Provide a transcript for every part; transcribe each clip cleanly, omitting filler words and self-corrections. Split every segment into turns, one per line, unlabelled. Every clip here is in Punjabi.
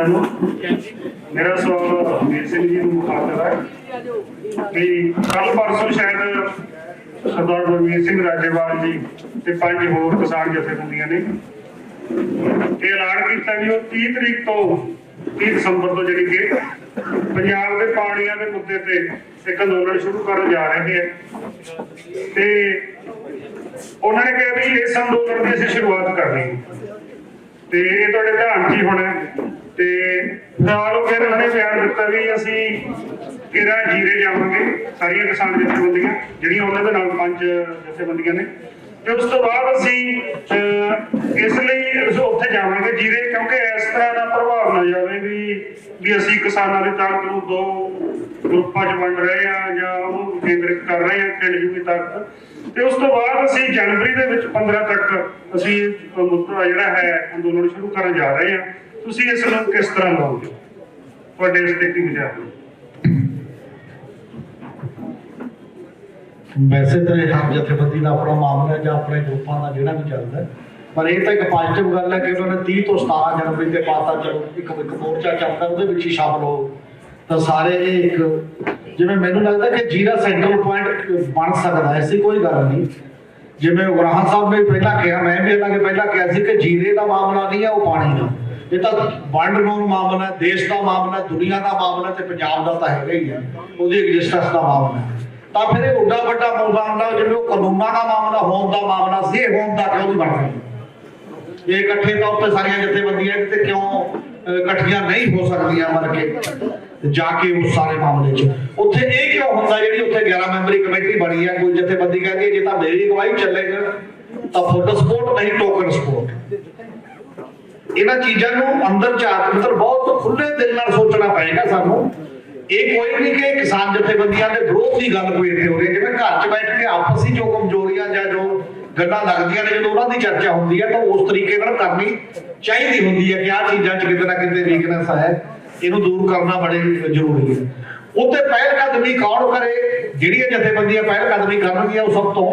ਸਾਰਿਆਂ ਨੂੰ। ਮੇਰਾ ਸਵਾਲ ਹਰਮੀਤ ਸਿੰਘ ਜੀ ਨੂੰ ਮੁਖਾਤਬ ਹੈ ਕਿ ਕੱਲ ਪਰਸੋਂ ਸ਼ਾਇਦ ਸਰਦਾਰ ਗੁਰਮੀਤ ਸਿੰਘ ਰਾਜੇਵਾਲ ਜੀ ਤੇ 5 ਹੋਰ ਕਿਸਾਨ ਜਥੇਬੰਦੀਆਂ ਨੇ ਇਹ ਐਲਾਨ ਕੀਤਾ ਵੀ ਉਹ 30 ਤਰੀਕ ਤੋਂ 30 ਦਸੰਬਰ ਤੋਂ ਜਿਹੜੀ ਕਿ ਪੰਜਾਬ ਦੇ ਪਾਣੀਆਂ ਦੇ ਮੁੱਦੇ ਤੇ ਇੱਕ ਅੰਦੋਲਨ ਸ਼ੁਰੂ ਕਰਨ ਜਾ ਰਹੇ ਹੈ ਤੇ ਉਹਨਾਂ ਨੇ ਕਿਹਾ ਵੀ ਇਸ ਅੰਦੋਲਨ ਦੀ ਅਸੀਂ ਸ਼ੁਰੂਆਤ ਕਰਨੀ ਹੈ ਤੇ ਇਹ ਤੁਹਾਡੇ ਧਿਆਨ 'ਚ ਹੀ ਹੋਣਾ ਤੇ ਨਾਲ ਉਹ ਫਿਰ ਉਹਨਾਂ ਨੇ ਬਿਆਨ ਦਿੱਤਾ ਵੀ ਅਸੀਂ ਕਿਹੜਾ ਜੀਰੇ ਜਾਵਾਂਗੇ ਸਾਰੀਆਂ ਕਿਸਾਨ ਜਥੇਬੰਦੀਆਂ ਜਿਹੜੀਆਂ ਉਹਨਾਂ ਦੇ ਨਾਲ 5 ਜਥੇਬੰਦੀਆਂ ਨੇ ਤੇ ਉਸ ਤੋਂ ਬਾਅਦ ਅਸੀਂ ਇਸ ਲਈ ਉੱਥੇ ਜਾਵਾਂਗੇ ਜੀਰੇ ਕਿਉਂਕਿ ਇਸ ਤਰ੍ਹਾਂ ਦਾ ਪ੍ਰਭਾਵ ਨਾ ਜਾਵੇ ਵੀ ਅਸੀਂ ਕਿਸਾਨਾਂ ਦੀ ਤਾਕਤ ਨੂੰ 2 ਗਰੁੱਪਾਂ 'ਚ ਵੰਡ ਰਹੇ ਹਾਂ ਜਾਂ ਉਹਨੂੰ ਕੇਂਦਰਿਤ ਕਰ ਰਹੇ ਹਾਂ ਖਿੰਡ ਜੂਗੀ ਤਾਕਤ ਤੇ ਉਸ ਤੋਂ ਬਾਅਦ ਅਸੀਂ ਜਨਵਰੀ ਦੇ ਵਿੱਚ 15 ਤੱਕ ਅਸੀਂ ਮੁੱਦਾ ਜਿਹੜਾ ਹੈ ਅੰਦੋਲਨ ਸ਼ੁਰੂ ਕਰਨ ਜਾ ਰਹੇ ਹਾਂ। ਤੁਸੀਂ ਇਸ ਨੂੰ ਕਿਸ ਤਰ੍ਹਾਂ ਲਓਗੇ? ਤੁਹਾਡੇ ਇਸ ਤੇ ਕੀ ਵਿਚਾਰ ਨੇ?
ਵੈਸੇ ਤਾਂ ਇਹ ਹਮ ਜਥੇਬੰਦੀ ਦਾ ਆਪਣਾ ਮਾਮਲਾ ਜਾਂ ਆਪਣੇ ਗਰੁੱਪਾਂ ਦਾ ਜਿਹੜਾ ਵੀ ਚੱਲਦਾ, ਪਰ ਇਹ ਤਾਂ ਇੱਕ ਪੋਜ਼ਿਟਿਵ ਗੱਲ ਹੈ ਕਿ ਉਹਨਾਂ ਨੇ 30 ਤੋਂ 17 ਜਨਵਰੀ ਦੇ ਪਾਤਾ ਚਲੋ ਇੱਕ ਮੋਰਚਾ ਚੱਲਦਾ ਉਹਦੇ ਵਿੱਚ ਹੀ ਸ਼ਾਮਲ ਹੋ ਤਾਂ ਸਾਰੇ ਇਹ ਇੱਕ ਜਿਵੇਂ ਮੈਨੂੰ ਲੱਗਦਾ ਕਿ ਜੀਰਾ ਸੈਂਟਰਲ ਪੁਆਇੰਟ ਬਣ ਸਕਦਾ, ਐਸੀ ਕੋਈ ਗੱਲ ਨਹੀਂ। ਜਿਵੇਂ ਉਗਰਾਹਾਂ ਸਾਹਿਬ ਨੇ ਪਹਿਲਾਂ ਕਿਹਾ, ਮੈਂ ਵੀ ਇਹਨਾਂ ਨੇ ਪਹਿਲਾਂ ਕਿਹਾ ਸੀ ਕਿ ਜੀਰੇ ਦਾ ਮਾਮਲਾ ਨਹੀਂ ਹੈ ਉਹ ਪਾਣੀ ਦਾ, ਇਹ ਤਾਂ ਵੰਡ ਨੂੰ ਮਾਮਲਾ, ਦੇਸ਼ ਦਾ ਮਾਮਲਾ, ਦੁਨੀਆ ਦਾ ਮਾਮਲਾ ਤੇ ਪੰਜਾਬ ਦਾ ਤਾਂ ਹੈਗਾ ਹੀ ਹੈ, ਉਹਦੀ ਐਗਜ਼ਿਸਟੈਂਸ ਦਾ ਮਾਮਲਾ। ਤਾਂ ਫਿਰ ਇਹ ਉੱਡਾ ਵੱਡਾ ਮਾਮਲਾ ਜਿਵੇਂ ਉਹ ਕਾਨੂੰਨਾਂ ਦਾ ਮਾਮਲਾ ਹੋਣ ਦਾ ਮਾਮਲਾ ਸੀ, ਇਹ ਹੋਣ ਦਾ ਕਿਉਂ ਨਹੀਂ ਬਣ ਸਕਦਾ? ਇਹ ਇਕੱਠੇ ਤੌਰ ਤੇ ਸਾਰੀਆਂ ਜਥੇਬੰਦੀਆਂ ਤੇ ਕਿਉਂ ਇਕੱਠੀਆਂ ਨਹੀਂ ਹੋ ਸਕਦੀਆਂ ਮਰ ਕੇ ਜਾ ਕੇ ਉਸ ਸਾਰੇ ਮਾਮਲੇ 'ਚ ਉੱਥੇ ਇਹ ਕਿਉਂ ਹੁੰਦਾ? ਜਿਹੜੀ ਉੱਥੇ 11 ਮੈਂਬਰੀ ਕਮੇਟੀ ਬਣੀ ਹੈ, ਕੋਈ ਜਥੇਬੰਦੀ ਕਹਿੰਦੀ ਜੇ ਤਾਂ ਮੇਰੀ ਅਗਵਾਈ ਚੱਲੇਗਾ ਤਾਂ ਫੁੱਲ ਸਪੋਰਟ ਨਹੀਂ ਟੋਕਨ ਸਪੋਰਟ। ਇਹਨਾਂ ਚੀਜ਼ਾਂ ਨੂੰ ਅੰਦਰ ਝਾਕ ਮਤਲਬ ਬਹੁਤ ਖੁੱਲੇ ਦਿਲ ਨਾਲ ਸੋਚਣਾ ਪਏਗਾ ਸਾਨੂੰ। ਇਹ ਕੋਈ ਨਹੀਂ ਕਿ ਕਿਸਾਨ ਜਥੇਬੰਦੀਆਂ ਦੇ ਵਿਰੋਧ ਦੀ ਗੱਲ ਕੋਈ ਇੱਥੇ ਹੋ ਰਹੀ ਹੈ। ਜਿਵੇਂ ਘਰ 'ਚ ਬੈਠ ਕੇ ਆਪਸੀ ਜੋ ਕਮਜ਼ੋਰੀਆਂ ਜਾਂ ਜੋ ਗੱਲਾਂ ਲੱਗਦੀਆਂ ਨੇ ਜਦੋਂ ਉਹਨਾਂ ਦੀ ਚਰਚਾ ਹੁੰਦੀ ਹੈ ਤਾਂ ਉਸ ਤਰੀਕੇ ਨਾਲ ਕਰਨੀ ਚਾਹੀਦੀ ਹੁੰਦੀ ਹੈ ਕਿ ਆਹ ਚੀਜ਼ਾਂ 'ਚ ਕਿਤੇ ਨਾ ਕਿਤੇ ਵੀਕਨੈਸ ਹੈ, ਇਹਨੂੰ ਦੂਰ ਕਰਨਾ ਬੜੇ ਜ਼ਰੂਰੀ ਹੈ। ਉੱਤੇ ਪਹਿਲ ਕਦਮੀ ਕੌਣ ਕਰੇ? ਜਿਹੜੀਆਂ ਜਥੇਬੰਦੀਆਂ ਪਹਿਲ ਕਦਮੀ ਕਰਨਗੀਆਂ ਉਹ ਸਭ ਤੋਂ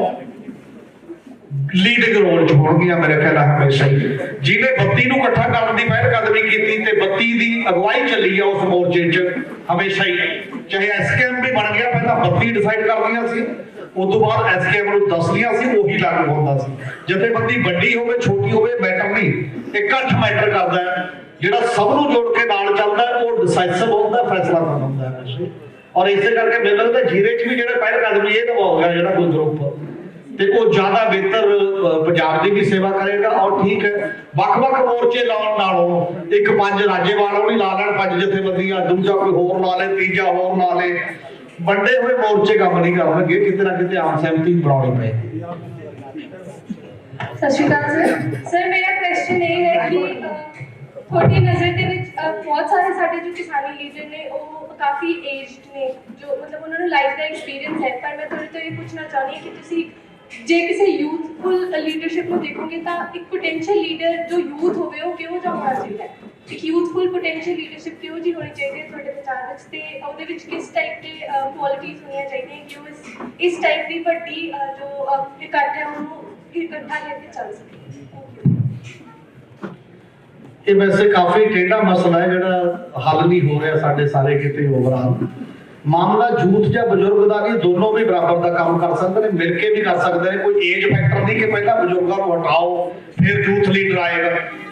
ਲੀਡਿੰਗ ਰੋਲ 'ਚ ਹੋਣਗੀਆਂ ਮੇਰੇ ਖਿਆਲ ਹਮੇਸ਼ਾ ਹੀ। ਜਿਹਨੇ 32 ਨੂੰ ਇਕੱਠਾ ਕਰਨ ਦੀ ਪਹਿਲ ਕਦਮੀ ਕੀਤੀ ਤੇ 32 ਦੀ ਅਗਵਾਈ ਚੱਲੀ ਆ ਉਸ ਮੋਰਚੇ 'ਚ ਹਮੇਸ਼ਾ ਹੀ, ਚਾਹੇ ਐਸਕੇਐਮ ਵੀ ਬਣ ਗਿਆ, ਪਹਿਲਾਂ 32 ਡਿਸਾਈਡ ਕਰਦੀਆਂ ਸੀ, ਉਸ ਤੋਂ ਬਾਅਦ ਐਸਕੇਐਮ ਨੂੰ ਦੱਸਦੀਆਂ ਸੀ, ਉਹੀ ਲਾਗੂ ਹੁੰਦਾ ਸੀ। ਜਥੇਬੰਦੀ ਵੱਡੀ ਹੋਵੇ ਛੋਟੀ ਹੋਵੇ ਮੈਟਰ ਨਹੀਂ, ਇਕੱਠ ਮੈਟਰ ਕਰਦਾ ਹੈ। ਜਿਹੜਾ ਸਭ ਨੂੰ ਜੋੜ ਕੇ ਨਾਲ ਚੱਲਦਾ ਉਹ ਡਿਸਾਈਸਿਵ ਹੁੰਦਾ, ਫੈਸਲਾ ਕਰਦਾ ਹੁੰਦਾ ਹੈ। ਔਰ ਇਸੇ ਕਰਕੇ ਮੈਨੂੰ ਲੱਗਦਾ ਜੀਰੇ 'ਚ ਵੀ ਜਿਹੜਾ ਪਹਿਲ ਕਦਮੀ ਇਹ ਨਿਭਾਊਗਾ ਜਿਹੜਾ ਕੋਈ ਗਰੁੱਪ ਤੇ ਉਹ ਜ਼ਿਆਦਾ ਬਿਹਤਰ ਪੰਜਾਬ ਦੀ ਵੀ ਸੇਵਾ ਕਰੇਗਾ। ਔਰ ਠੀਕ ਹੈ, ਵੱਖ-ਵੱਖ ਮੋਰਚੇ ਲਾਉਣ ਨਾਲੋਂ ਇੱਕ 5 ਰਾਜੇਵਾਲ ਉਹ ਵੀ ਲਾ ਲੈਣ, 5 ਜਥੇਬੰਦੀਆਂ, ਦੂਜਾ ਕੋਈ ਹੋਰ ਲਾ ਲੇ, ਤੀਜਾ ਹੋਰ ਲਾ ਲੇ, ਵੱਡੇ ਹੋਏ ਮੋਰਚੇ ਕੰਮ ਨਹੀਂ ਕਰਨਗੇ, ਕਿਤੇ ਨਾ ਕਿਤੇ ਆਮ ਸਹਿਮਤੀ ਬਣਾਉਣੀ ਪਏਗੀ।
ਸਤਿ ਸ਼੍ਰੀ ਅਕਾਲ ਸਰ। ਮੇਰਾ ਕੁਐਸਚਨ ਇਹ ਹੈ ਕਿ ਤੁਹਾਡੀ ਨਜ਼ਰ ਦੇ ਵਿੱਚ ਬਹੁਤ ਸਾਰੇ ਸਾਡੇ ਜੋ ਕਿਸਾਨੀ ਲੀਡਰ ਨੇ ਉਹ ਕਾਫੀ ਏਜਡ ਨੇ, ਜੋ ਮਤਲਬ ਉਹਨਾਂ ਨੂੰ ਲਾਈਫ ਦਾ ਐਕਸਪੀਰੀਅੰਸ ਹੈ, ਪਰ ਮੈਂ ਤੁਹਾਡੇ ਤੋਂ ਇਹ ਪੁੱਛਣਾ ਚਾਹੁੰਦੀ ਹਾਂ ਕਿ ਤੁਸੀਂ ਜੇ ਕਿਸੇ ਯੂਥਫੁਲ ਲੀਡਰਸ਼ਿਪ ਨੂੰ ਦੇਖੋਗੇ ਤਾਂ ਇੱਕ ਪੋਟੈਂਸ਼ੀਅਲ ਲੀਡਰ ਜੋ ਯੂਥ ਹੋਵੇ ਉਹ ਕਿਹੋ ਜਿਹਾ ਹੋਣਾ ਚਾਹੀਦਾ ਹੈ? ਇੱਕ ਯੂਥਫੁਲ ਪੋਟੈਂਸ਼ੀਅਲ ਲੀਡਰਸ਼ਿਪ ਕਿਹੋ ਜਿਹੀ ਹੋਣੀ ਚਾਹੀਦੀ ਹੈ ਤੁਹਾਡੇ ਵਿਚਾਰ ਵਿੱਚ, ਤੇ ਉਹਦੇ ਵਿੱਚ ਕਿਸ ਟਾਈਪ ਦੇ ਕੁਆਲਿਟੀਜ਼ ਹੋਣੀਆਂ ਚਾਹੀਦੀਆਂ ਕਿ ਉਹ ਇਸ ਟਾਈਪ ਦੀ ਵੱਡੀ ਜੋ ਇਕੱਠ ਹੈ ਉਹਨੂੰ ਇਕੱਠਾ ਲੈ ਕੇ ਚੱਲ ਸਕੇ?
ਇਹ ਵੈਸੇ ਕਾਫੀ ਟੇਢਾ ਮਸਲਾ ਹੈ ਜਿਹੜਾ ਹੱਲ ਨਹੀਂ ਹੋ ਰਿਹਾ ਸਾਡੇ ਸਾਰੇ ਕਿਤੇ ਓਵਰਆਲ। ਮਾਮਲਾ ਯੂਥ ਜਾਂ ਬਜ਼ੁਰਗ ਦਾ ਨਹੀਂ, ਦੋਨੋਂ ਵੀ ਬਰਾਬਰ ਦਾ ਕੰਮ ਕਰ ਸਕਦੇ ਨੇ, ਮਿਲ ਕੇ ਵੀ ਕਰ ਸਕਦੇ ਨੇ। ਕੋਈ ਏਜ ਫੈਕਟਰ ਨਹੀਂ ਕਿ ਪਹਿਲਾਂ ਬਜ਼ੁਰਗਾਂ ਨੂੰ ਹਟਾਓ ਫਿਰ ਯੂਥ ਲੀਡਰ ਆਏਗਾ।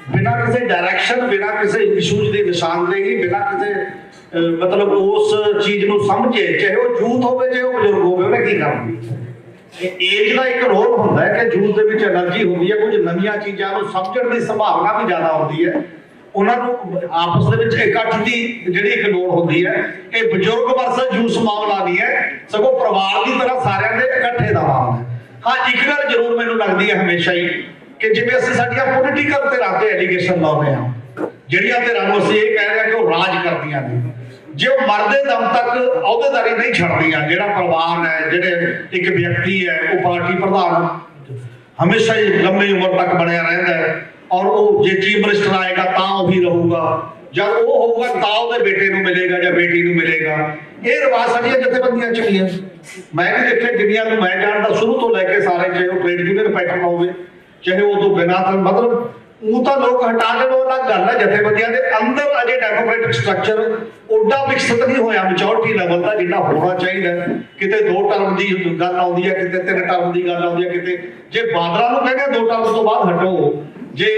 ਬਿਨਾਂ ਕਿਸੇ ਡਾਇਰੈਕਸ਼ਨ, ਬਿਨਾਂ ਕਿਸੇ ਇਸ਼ੂਜ਼ ਦੀ ਨਿਸ਼ਾਨਦੇਹੀ, ਬਿਨਾਂ ਕਿਸੇ ਮਤਲਬ ਉਸ ਚੀਜ਼ ਨੂੰ ਸਮਝੇ, ਚਾਹੇ ਉਹ ਯੂਥ ਹੋਵੇ ਚਾਹੇ ਉਹ ਬਜ਼ੁਰਗ ਹੋਵੇ, ਉਹਨੇ ਕੀ ਕਰਨਾ? ਏਜ ਦਾ ਇੱਕ ਰੋਲ ਹੁੰਦਾ ਹੈ ਕਿ ਯੂਥ ਦੇ ਵਿੱਚ એનર્ਜੀ ਹੁੰਦੀ ਹੈ, ਕੁਝ ਨਵੀਆਂ ਚੀਜ਼ਾਂ ਨੂੰ ਸਮਝਣ ਦੀ ਸੰਭਾਵਨਾ ਵੀ ਜ਼ਿਆਦਾ ਹੁੰਦੀ ਹੈ। ਉਹਨਾਂ ਨੂੰ ਆਪਸ ਦੇ ਵਿੱਚ ਇਕੱਠ ਦੀ ਜਿਹੜੀ ਇੱਕ ਲੋੜ ਹੁੰਦੀ ਹੈ। ਇਹ ਬਜ਼ੁਰਗ ਵਰਸਸ ਯੂਥ ਮਾਮਲਾ ਨਹੀਂ ਹੈ, ਸਗੋਂ ਪਰਿਵਾਰ ਦੀ ਤਰ੍ਹਾਂ ਸਾਰਿਆਂ ਦੇ ਇਕੱਠੇ ਦਾ ਮਾਮਲਾ ਹੈ। ਹਾਂ, ਇੱਕ ਗੱਲ ਜ਼ਰੂਰ ਮੈਨੂੰ ਲੱਗਦੀ ਹੈ ਹਮੇਸ਼ਾ ਹੀ ਕਿ ਜਿਵੇਂ ਅਸੀਂ ਸਾਡੀਆਂ ਪੋਲੀਟੀਕਲ ਧਿਰਾਂ ਤੇ ਐਲੀਗੇਸ਼ਨ ਲਾਉਂਦੇ ਹਾਂ, ਜਿਹੜੀਆਂ ਧਿਰਾਂ ਨੂੰ ਅਸੀਂ ਇਹ ਕਹਿ ਰਹੇ ਹਾਂ ਕਿ ਉਹ ਰਾਜ ਕਰਦੀਆਂ ਨੇ, ਜੇ ਉਹ ਮਰਦੇ ਦਮ ਤੱਕ ਅਹੁਦੇਦਾਰੀ ਨਹੀਂ ਛੱਡਦੀਆਂ, ਜਿਹੜਾ ਪਰਿਵਾਰ ਹੈ, ਜਿਹੜੇ ਇੱਕ ਵਿਅਕਤੀ ਹੈ, ਉਹ ਪਾਰਟੀ ਪ੍ਰਧਾਨ ਹਮੇਸ਼ਾ ਹੀ ਲੰਮੀ ਉਮਰ ਤੱਕ ਬਣਿਆ ਰਹਿੰਦਾ ਹੈ। ਔਰ ਉਹ ਜੇ ਚੀਫ ਮਿਨਿਸਟਰ ਆਏਗਾ ਤਾਂ ਉਹੀ ਰਹੂਗਾ, ਜਦ ਉਹ ਹੋਊਗਾ ਤਾਂ ਉਹਦੇ ਬੇਟੇ ਨੂੰ ਮਿਲੇਗਾ ਜਾਂ ਬੇਟੀ ਨੂੰ ਮਿਲੇਗਾ। ਇਹ ਰਿਵਾਜ ਸਾਡੀਆਂ ਜਥੇਬੰਦੀਆਂ ਚ ਵੀ ਹੈ। ਮੈਂ ਵੀ ਦੇਖਿਆ ਜਿੰਨੀਆਂ ਨੂੰ ਮੈਂ ਜਾਣਦਾ ਸ਼ੁਰੂ ਤੋਂ ਲੈ ਕੇ ਸਾਰੇ, ਚਾਹੇ ਉਹ ਟ੍ਰੇਡ ਯੂਨੀਅਨ ਪੈਟਰਨ ਹੋਵੇ ਚਾਹੇ ਉਹ ਤੋਂ ਬਿਨਾਂ, ਮਤਲਬ ਉਹ ਤਾਂ ਲੋਕ ਹਟਾ ਦੇਣ ਉਹ ਅਲੱਗ ਗੱਲ ਹੈ। ਜਥੇਬੰਦੀਆਂ ਦੇ ਅੰਦਰ ਅਜੇ ਡੈਮੋਕ੍ਰੈਟਿਕ ਸਟਰਕਚਰ ਓਡਾ ਵਿਕਸਿਤ ਨਹੀਂ ਹੋਇਆ ਮੈਜੋਰਟੀ ਲੈਵਲ ਦਾ ਜਿੰਨਾ ਹੋਣਾ ਚਾਹੀਦਾ। ਕਿਤੇ 2 ਟਰਮ ਦੀ ਗੱਲ ਆਉਂਦੀ ਹੈ, ਕਿਤੇ 3 ਟਰਮ ਦੀ ਗੱਲ ਆਉਂਦੀ ਹੈ, ਕਿਤੇ ਜੇ ਬਾਦਲਾਂ ਨੂੰ ਕਹਿੰਦੇ 2 ਟਰਮ ਤੋਂ ਬਾਅਦ ਹਟੋ, ਜੇ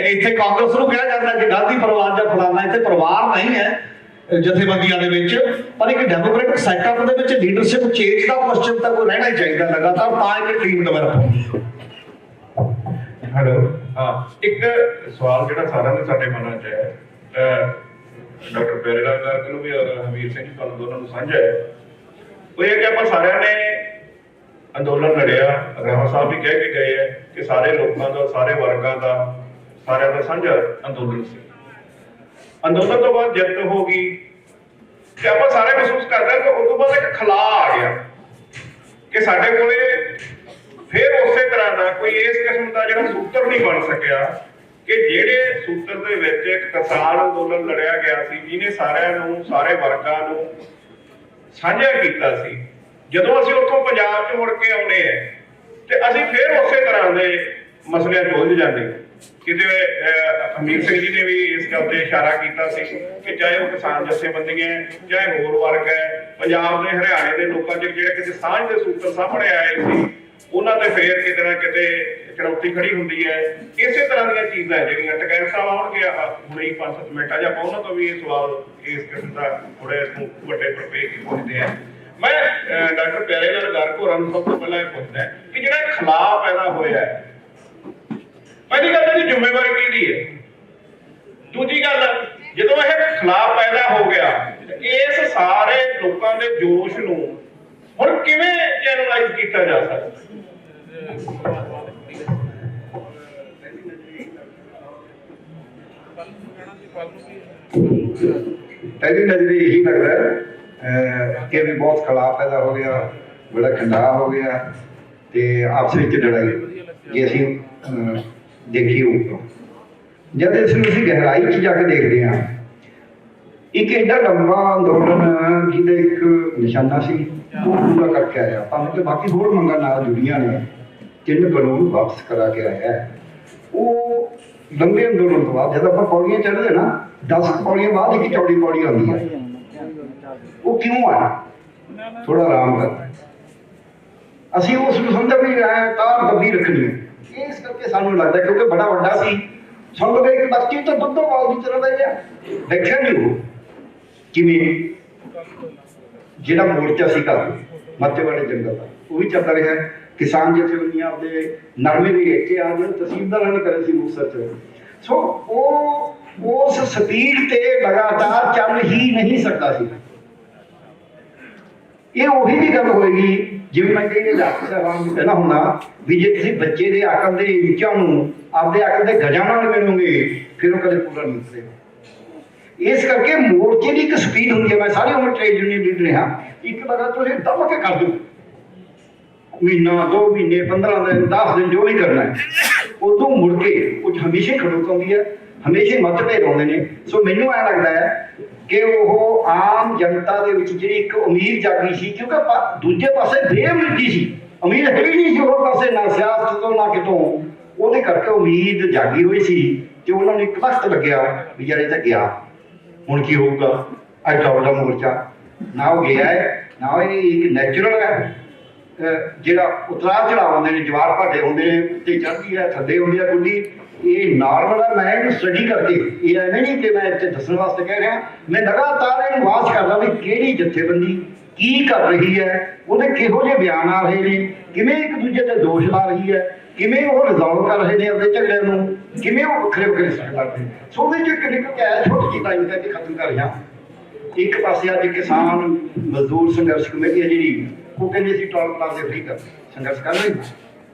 ਇੱਥੇ ਕਾਂਗਰਸ ਨੂੰ ਕਿਹਾ ਜਾਂਦਾ ਕਿ ਗਾਂਧੀ ਪਰਿਵਾਰ ਜਾਂ ਫਲਾਣਾ, ਇੱਥੇ ਪਰਿਵਾਰ ਨਹੀਂ ਹੈ ਜਥੇਬੰਦੀਆਂ ਦੇ ਵਿੱਚ, ਪਰ ਇੱਕ ਡੈਮੋਕ੍ਰੈਟਿਕ ਸੈਟਅਪ ਦੇ ਵਿੱਚ ਲੀਡਰਸ਼ਿਪ ਚੇਂਜ ਦਾ ਕੁਐਸਚਨ ਤਾਂ ਕੋਈ ਰਹਿਣਾ ਹੀ ਚਾਹੀਦਾ ਲਗਾਤਾਰ, ਤਾਂ ਇੱਕ ਟੀਮ ਡਿਵੈਲਪ ਹੁੰਦੀ ਹੈ।
ਹੈਲੋ, ਹਾਂ, ਇੱਕ ਸਵਾਲ ਜਿਹੜਾ ਸਾਰਿਆਂ ਦੇ ਸਾਡੇ ਮਨਾਂ 'ਚ ਹੈ, ਡਾਕਟਰ ਪਿਆਰੇਲਾਲ ਗਾਰਗ ਨੂੰ ਵੀ ਔਰ ਹਮੀਰ ਸਿੰਘ ਜੀ ਤੁਹਾਨੂੰ ਦੋਨਾਂ ਨੂੰ ਸਾਂਝਾ ਹੈ। ਉਹ ਇਹ ਕਿ ਆਪਾਂ ਸਾਰਿਆਂ ਨੇ ਅੰਦੋਲਨ ਲੜਿਆ, ਰਾਣਾ ਸਾਹਿਬ ਵੀ ਕਹਿ ਕੇ ਗਏ ਹੈ ਕਿ ਸਾਰੇ ਲੋਕਾਂ ਦਾ, ਸਾਰੇ ਵਰਗਾਂ ਦਾ, ਸਾਰਿਆਂ ਦਾ ਸਾਂਝਾ ਅੰਦੋਲਨ ਸੀ। ਅੰਦੋਲਨ ਤੋਂ ਬਾਅਦ ਜਿੱਤ ਹੋ ਗਈ ਤੇ ਆਪਾਂ ਸਾਰੇ ਮਹਿਸੂਸ ਕਰਦੇ ਹਾਂ ਕਿ ਉਸ ਤੋਂ ਬਾਅਦ ਇੱਕ ਖਲਾਅ ਆ ਗਿਆ ਕਿ ਸਾਡੇ ਕੋਲੇ ਫਿਰ ਉਸੇ ਤਰ੍ਹਾਂ ਦਾ ਕੋਈ ਇਸ ਕਿਸਮ ਦਾ ਜਿਹੜਾ ਸੂਤਰ ਨਹੀਂ ਬਣ ਸਕਿਆ ਕਿ ਜਿਹੜੇ ਸੂਤਰ ਦੇ ਵਿੱਚ ਇੱਕ ਕਿਸਾਨ ਅੰਦੋਲਨ ਲੜਿਆ ਗਿਆ ਸੀ, ਜਿਹਨੇ ਸਾਰਿਆਂ ਨੂੰ, ਸਾਰੇ ਵਰਗਾਂ ਨੂੰ ਸਾਂਝਾ ਕੀਤਾ ਸੀ। ਜਦੋਂ ਅਸੀਂ ਉੱਥੋਂ ਪੰਜਾਬ 'ਚ ਮੁੜ ਕੇ ਆਉਂਦੇ ਆ ਤੇ ਅਸੀਂ ਫਿਰ ਉਸੇ ਤਰ੍ਹਾਂ ਦੇ ਮਸਲਿਆਂ 'ਚ ਉਲਝ ਜਾਂਦੇ। ਕਿਤੇ ਹਮੀਰ ਸਿੰਘ ਜੀ ਨੇ ਵੀ ਇਸ ਗੱਲ ਤੇ ਇਸ਼ਾਰਾ ਕੀਤਾ ਸੀ ਕਿ ਚਾਹੇ ਉਹ ਕਿਸਾਨ ਜਥੇਬੰਦੀਆਂ, ਚਾਹੇ ਹੋਰ ਵਰਗ ਹੈ, ਪੰਜਾਬ ਦੇ, ਹਰਿਆਣੇ ਦੇ ਲੋਕਾਂ 'ਚ ਜਿਹੜੇ ਕਿਤੇ ਸਾਂਝ ਦੇ ਸੂਤਰ ਸਾਹਮਣੇ ਆਏ ਸੀ, ਉਹਨਾਂ ਤੇ ਫੇਰ ਕਿਤੇ ਨਾ ਕਿਤੇ ਚੁਣੌਤੀ ਖੜੀ ਹੁੰਦੀ ਹੈ। ਇਸੇ ਤਰ੍ਹਾਂ ਦੀਆਂ ਚੀਜ਼ਾਂ ਜਿਹੜੀਆਂ ਟਕੈਤ ਸਾਹਿਬ ਆਉਣਗੇ ਹੁਣੇ ਹੀ 5-7 ਮਿੰਟਾਂ ਜਾਂ ਆਪਾਂ ਉਹਨਾਂ ਤੋਂ ਵੀ ਇਹ ਸਵਾਲ ਇਸ ਕਿਸਮ ਦਾ ਥੋੜੇ ਵੱਡੇ ਪ੍ਰਪੇਖ ਪੁੱਛਦੇ ਆ। ਮੈਂ ਡਾਕਟਰ ਪਿਆਰੇਲਾਲ ਗਾਰਗ ਹੋਰਾਂ ਨੂੰ ਸਭ ਤੋਂ ਪਹਿਲਾਂ ਇਹ ਪੁੱਛਦਾ ਕਿ ਜਿਹੜਾ ਖਿਲਾਫ ਪੈਦਾ ਹੋਇਆ ਹੈ, ਪਹਿਲੀ ਗੱਲ ਇਹਦੀ ਜ਼ਿੰਮੇਵਾਰੀ ਕਿਹਦੀ ਹੈ? ਦੂਜੀ ਗੱਲ, ਜਦੋਂ ਇਹ ਖਿਲਾਫ ਪੈਦਾ ਹੋ ਗਿਆ, ਇਸ ਸਾਰੇ ਲੋਕਾਂ ਦੇ ਜੋਸ਼ ਨੂੰ ਹੁਣ ਕਿਵੇਂ ਚੈਨਲਾਈਜ਼ ਕੀਤਾ ਜਾ ਸਕਦਾ?
ਪਹਿਲੀ ਨਜ਼ਰੇ ਇਹੀ ਲੱਗਦਾ ਹੈ ਕਿ ਵੀ ਬਹੁਤ ਖਲਾਅ ਪੈਦਾ ਹੋ ਗਿਆ, ਬੜਾ ਖੰਡਾ ਹੋ ਗਿਆ ਤੇ ਆਪਸ ਵਿੱਚ ਲੜਾਈ ਜੇ ਅਸੀਂ ਦੇਖੀ ਉੱਪਰੋਂ। ਜਦ ਇਸ ਨੂੰ ਅਸੀਂ ਗਹਿਰਾਈ 'ਚ ਜਾ ਕੇ ਦੇਖਦੇ ਹਾਂ, ਇੱਕ ਐਡਾ ਲੰਬਾ ਅੰਦੋਲਨ ਜਿਹਦਾ ਇੱਕ ਨਿਸ਼ਾਨਾ ਸੀ ਉਹ ਪੂਰਾ ਕਰਕੇ ਆਇਆ, ਭਾਵੇਂ ਕਿ ਬਾਕੀ ਹੋਰ ਮੰਗਾਂ ਨਾਲ ਜੁੜੀਆਂ ਨੇ, 3 ਕਾਨੂੰਨ ਵਾਪਸ ਕਰਾ ਕੇ ਆਇਆ। ਉਹ ਲੰਬੇ ਅੰਦੋਲਨ ਤੋਂ ਬਾਅਦ ਜਦ ਆਪਾਂ ਪੌੜੀਆਂ ਚੜ੍ਹਦੇ ਨਾ, 10 ਪੌੜੀਆਂ ਬਾਅਦ ਇੱਕ ਚੌੜੀ ਪੌੜੀ ਆਉਂਦੀ ਹੈ। ਉਹ ਕਿਉਂ ਆਇਆ? ਥੋੜਾ ਆਰਾਮ ਕਰ, ਅਸੀਂ ਉਸ ਨੂੰ ਸਮਝਿਆ ਵੀ ਤਾਰ ਦੱਬੀ ਰੱਖਣੀ ਹੈ। ਇਸ ਕਰਕੇ ਸਾਨੂੰ ਲੱਗਦਾ ਕਿਉਂਕਿ ਬੜਾ ਵੱਡਾ ਸੀ, ਸਾਨੂੰ ਲੱਗਾ ਇੱਕ ਬੱਚੀ ਤਾਂ ਦੁੱਧ ਵਾਲ ਦੀ ਤਰ੍ਹਾਂ ਦਾ ਜਿਹਾ ਦੇਖਿਆ ਨਹੀਂ ਉਹ ਕਿਵੇਂ ਜਿਹੜਾ ਮੋਰਚਾ ਸੀ ਘਰ ਮੱਤੇਵਾੜੇ ਜੰਗਲ ਦਾ ਉਹ ਵੀ ਚੱਲਦਾ ਰਿਹਾ। ਕਿਸਾਨ ਜਥੇਬੰਦੀਆਂ ਆਪਦੇ ਨਰਮੇ ਦੇ ਇੱਥੇ ਆ ਜਿਹੜੇ ਤਹਿਸੀਲਦਾਰਾਂ ਨੇ ਕਰੇ ਸੀ ਮੁਕਤਸਰ 'ਚ। ਸੋ ਉਹ ਉਸ ਸਪੀਡ ਤੇ ਲਗਾਤਾਰ ਚੱਲ ਹੀ ਨਹੀਂ ਸਕਦਾ ਸੀ। ਇਹ ਉਹੀ ਵੀ ਗੱਲ ਹੋਏਗੀ ਜਿਵੇਂ ਮੈਂ ਕਈ ਡਾਕਟਰ ਸਾਹਿਬਾਨ ਨੂੰ ਕਹਿਣਾ ਹੁੰਦਾ ਵੀ ਜੇ ਤੁਸੀਂ ਬੱਚੇ ਦੇ ਅਕਲ ਦੇ ਇੰਚਾਂ ਨੂੰ ਆਪਦੇ ਅਕਲ ਦੇ ਗਜਾਂ ਨਾਲ ਮਿਲੋਗੇ ਫਿਰ ਉਹ ਕਦੇ ਪੂਰਾ ਨਹੀਂ ਕਰੇਗਾ। ਇਸ ਕਰਕੇ ਮੋਰਚੇ ਦੀ ਇੱਕ ਸਪੀਡ ਹੁੰਦੀ ਹੈ। ਮੈਂ ਸਾਰੀ ਉਮਰ ਟ੍ਰੇਡ ਯੂਨੀਅਨ ਲੀਡਰ ਰਿਹਾ, ਇੱਕ ਲਗਾ ਤੁਸੀਂ ਦਬ ਕੇ ਕਰ ਦਿਓ, ਮਹੀਨਾ 2 ਮਹੀਨੇ 15 ਦਿਨ 10 ਦਿਨ ਜੋ ਵੀ ਕਰਨਾ ਹੈ, ਉਦੋਂ ਮੁੜ ਕੇ ਕੁਝ ਹਮੇਸ਼ਾ ਖੜੋਤ ਹੁੰਦੀ ਹੈ, ਹਮੇਸ਼ਾ ਮਤਭੇਦ ਆਉਂਦੇ ਨੇ। ਸੋ ਮੈਨੂੰ ਐਂ ਲੱਗਦਾ ਹੈ ਕਿ ਉਹ ਆਮ ਜਨਤਾ ਦੇ ਵਿੱਚ ਜਿਹੜੀ ਇੱਕ ਉਮੀਦ ਜਾਗੀ ਸੀ, ਕਿਉਂਕਿ ਦੂਜੇ ਪਾਸੇ ਬੇਉਮੀਦੀ ਸੀ, ਉਮੀਦ ਹੈ ਹੀ ਨਹੀਂ ਸੀ ਉਹ ਪਾਸੇ, ਨਾ ਸਿਆਸਤ ਤੋਂ ਨਾ ਕਿਤੋਂ, ਉਹਦੇ ਕਰਕੇ ਉਮੀਦ ਜਾਗੀ ਹੋਈ ਸੀ ਤੇ ਉਹਨਾਂ ਨੂੰ ਇੱਕ ਵਕਤ ਲੱਗਿਆ ਵੀ ਯਾਰ ਇਹ ਤਾਂ ਗਿਆ, ਹੁਣ ਕੀ ਹੋਊਗਾ? ਅੱਜ ਵੱਡਾ ਮੋਰਚਾ ਨਾ ਉਹ ਗਿਆ ਹੈ, ਨਾ ਇਹ ਇੱਕ ਨੈਚੁਰਲ ਹੈ ਜਿਹੜਾ ਉਤਰਾਅ ਚੜਾਅ ਹੁੰਦੇ ਨੇ, ਜਵਾਰ ਭਾਟੇ ਹੁੰਦੇ ਨੇ, ਉੱਤੇ ਚੜ੍ਹਦੀ ਹੈ, ਥੱਲੇ ਹੁੰਦੀ ਹੈ ਗੁੱਡੀ, ਇਹ ਨਾਰਮਲ ਹੈ। ਮੈਂ ਇਹਨੂੰ ਸਟੱਡੀ ਕਰਕੇ, ਇਹ ਐਵੇਂ ਨਹੀਂ ਕਿ ਮੈਂ ਇੱਥੇ ਦੱਸਣ ਵਾਸਤੇ ਕਹਿ ਰਿਹਾ, ਮੈਂ ਲਗਾਤਾਰ ਇਹਨੂੰ ਵਾਚ ਕਰਦਾ ਵੀ ਕਿਹੜੀ ਜਥੇਬੰਦੀ ਕੀ ਕਰ ਰਹੀ ਹੈ, ਉਹਦੇ ਕਿਹੋ ਜਿਹੇ ਬਿਆਨ ਆ ਰਹੇ ਨੇ, ਕਿਵੇਂ ਇੱਕ ਦੂਜੇ ਤੇ ਦੋਸ਼ ਲਾ ਰਹੀ ਹੈ, ਕਿਵੇਂ ਉਹ ਰਿਜ਼ੋਲਵ ਕਰ ਰਹੇ ਨੇ ਆਪਣੇ ਝਗੜਿਆਂ ਨੂੰ, ਕਿਵੇਂ ਉਹ ਵੱਖਰੇ ਵੱਖਰੇ ਸਟੈਪ ਕਰਦੇ ਨੇ। ਸੋ ਉਹਦੇ 'ਚ ਇੱਕ ਹੈ ਛੋਟੀ ਜਿਹੀ ਟਾਈਮ ਕਰਕੇ ਖਤਮ ਕਰ ਰਿਹਾ। ਇੱਕ ਪਾਸੇ ਅੱਜ ਕਿਸਾਨ ਮਜ਼ਦੂਰ ਸੰਘਰਸ਼ ਕਮੇਟੀ ਹੈ ਜਿਹੜੀ, ਉਹ ਕਹਿੰਦੇ ਅਸੀਂ ਟੋਲ ਪਲਾਜ਼ੇ ਫ੍ਰੀ ਕਰ ਸੰਘਰਸ਼ ਕਰ ਰਹੇ।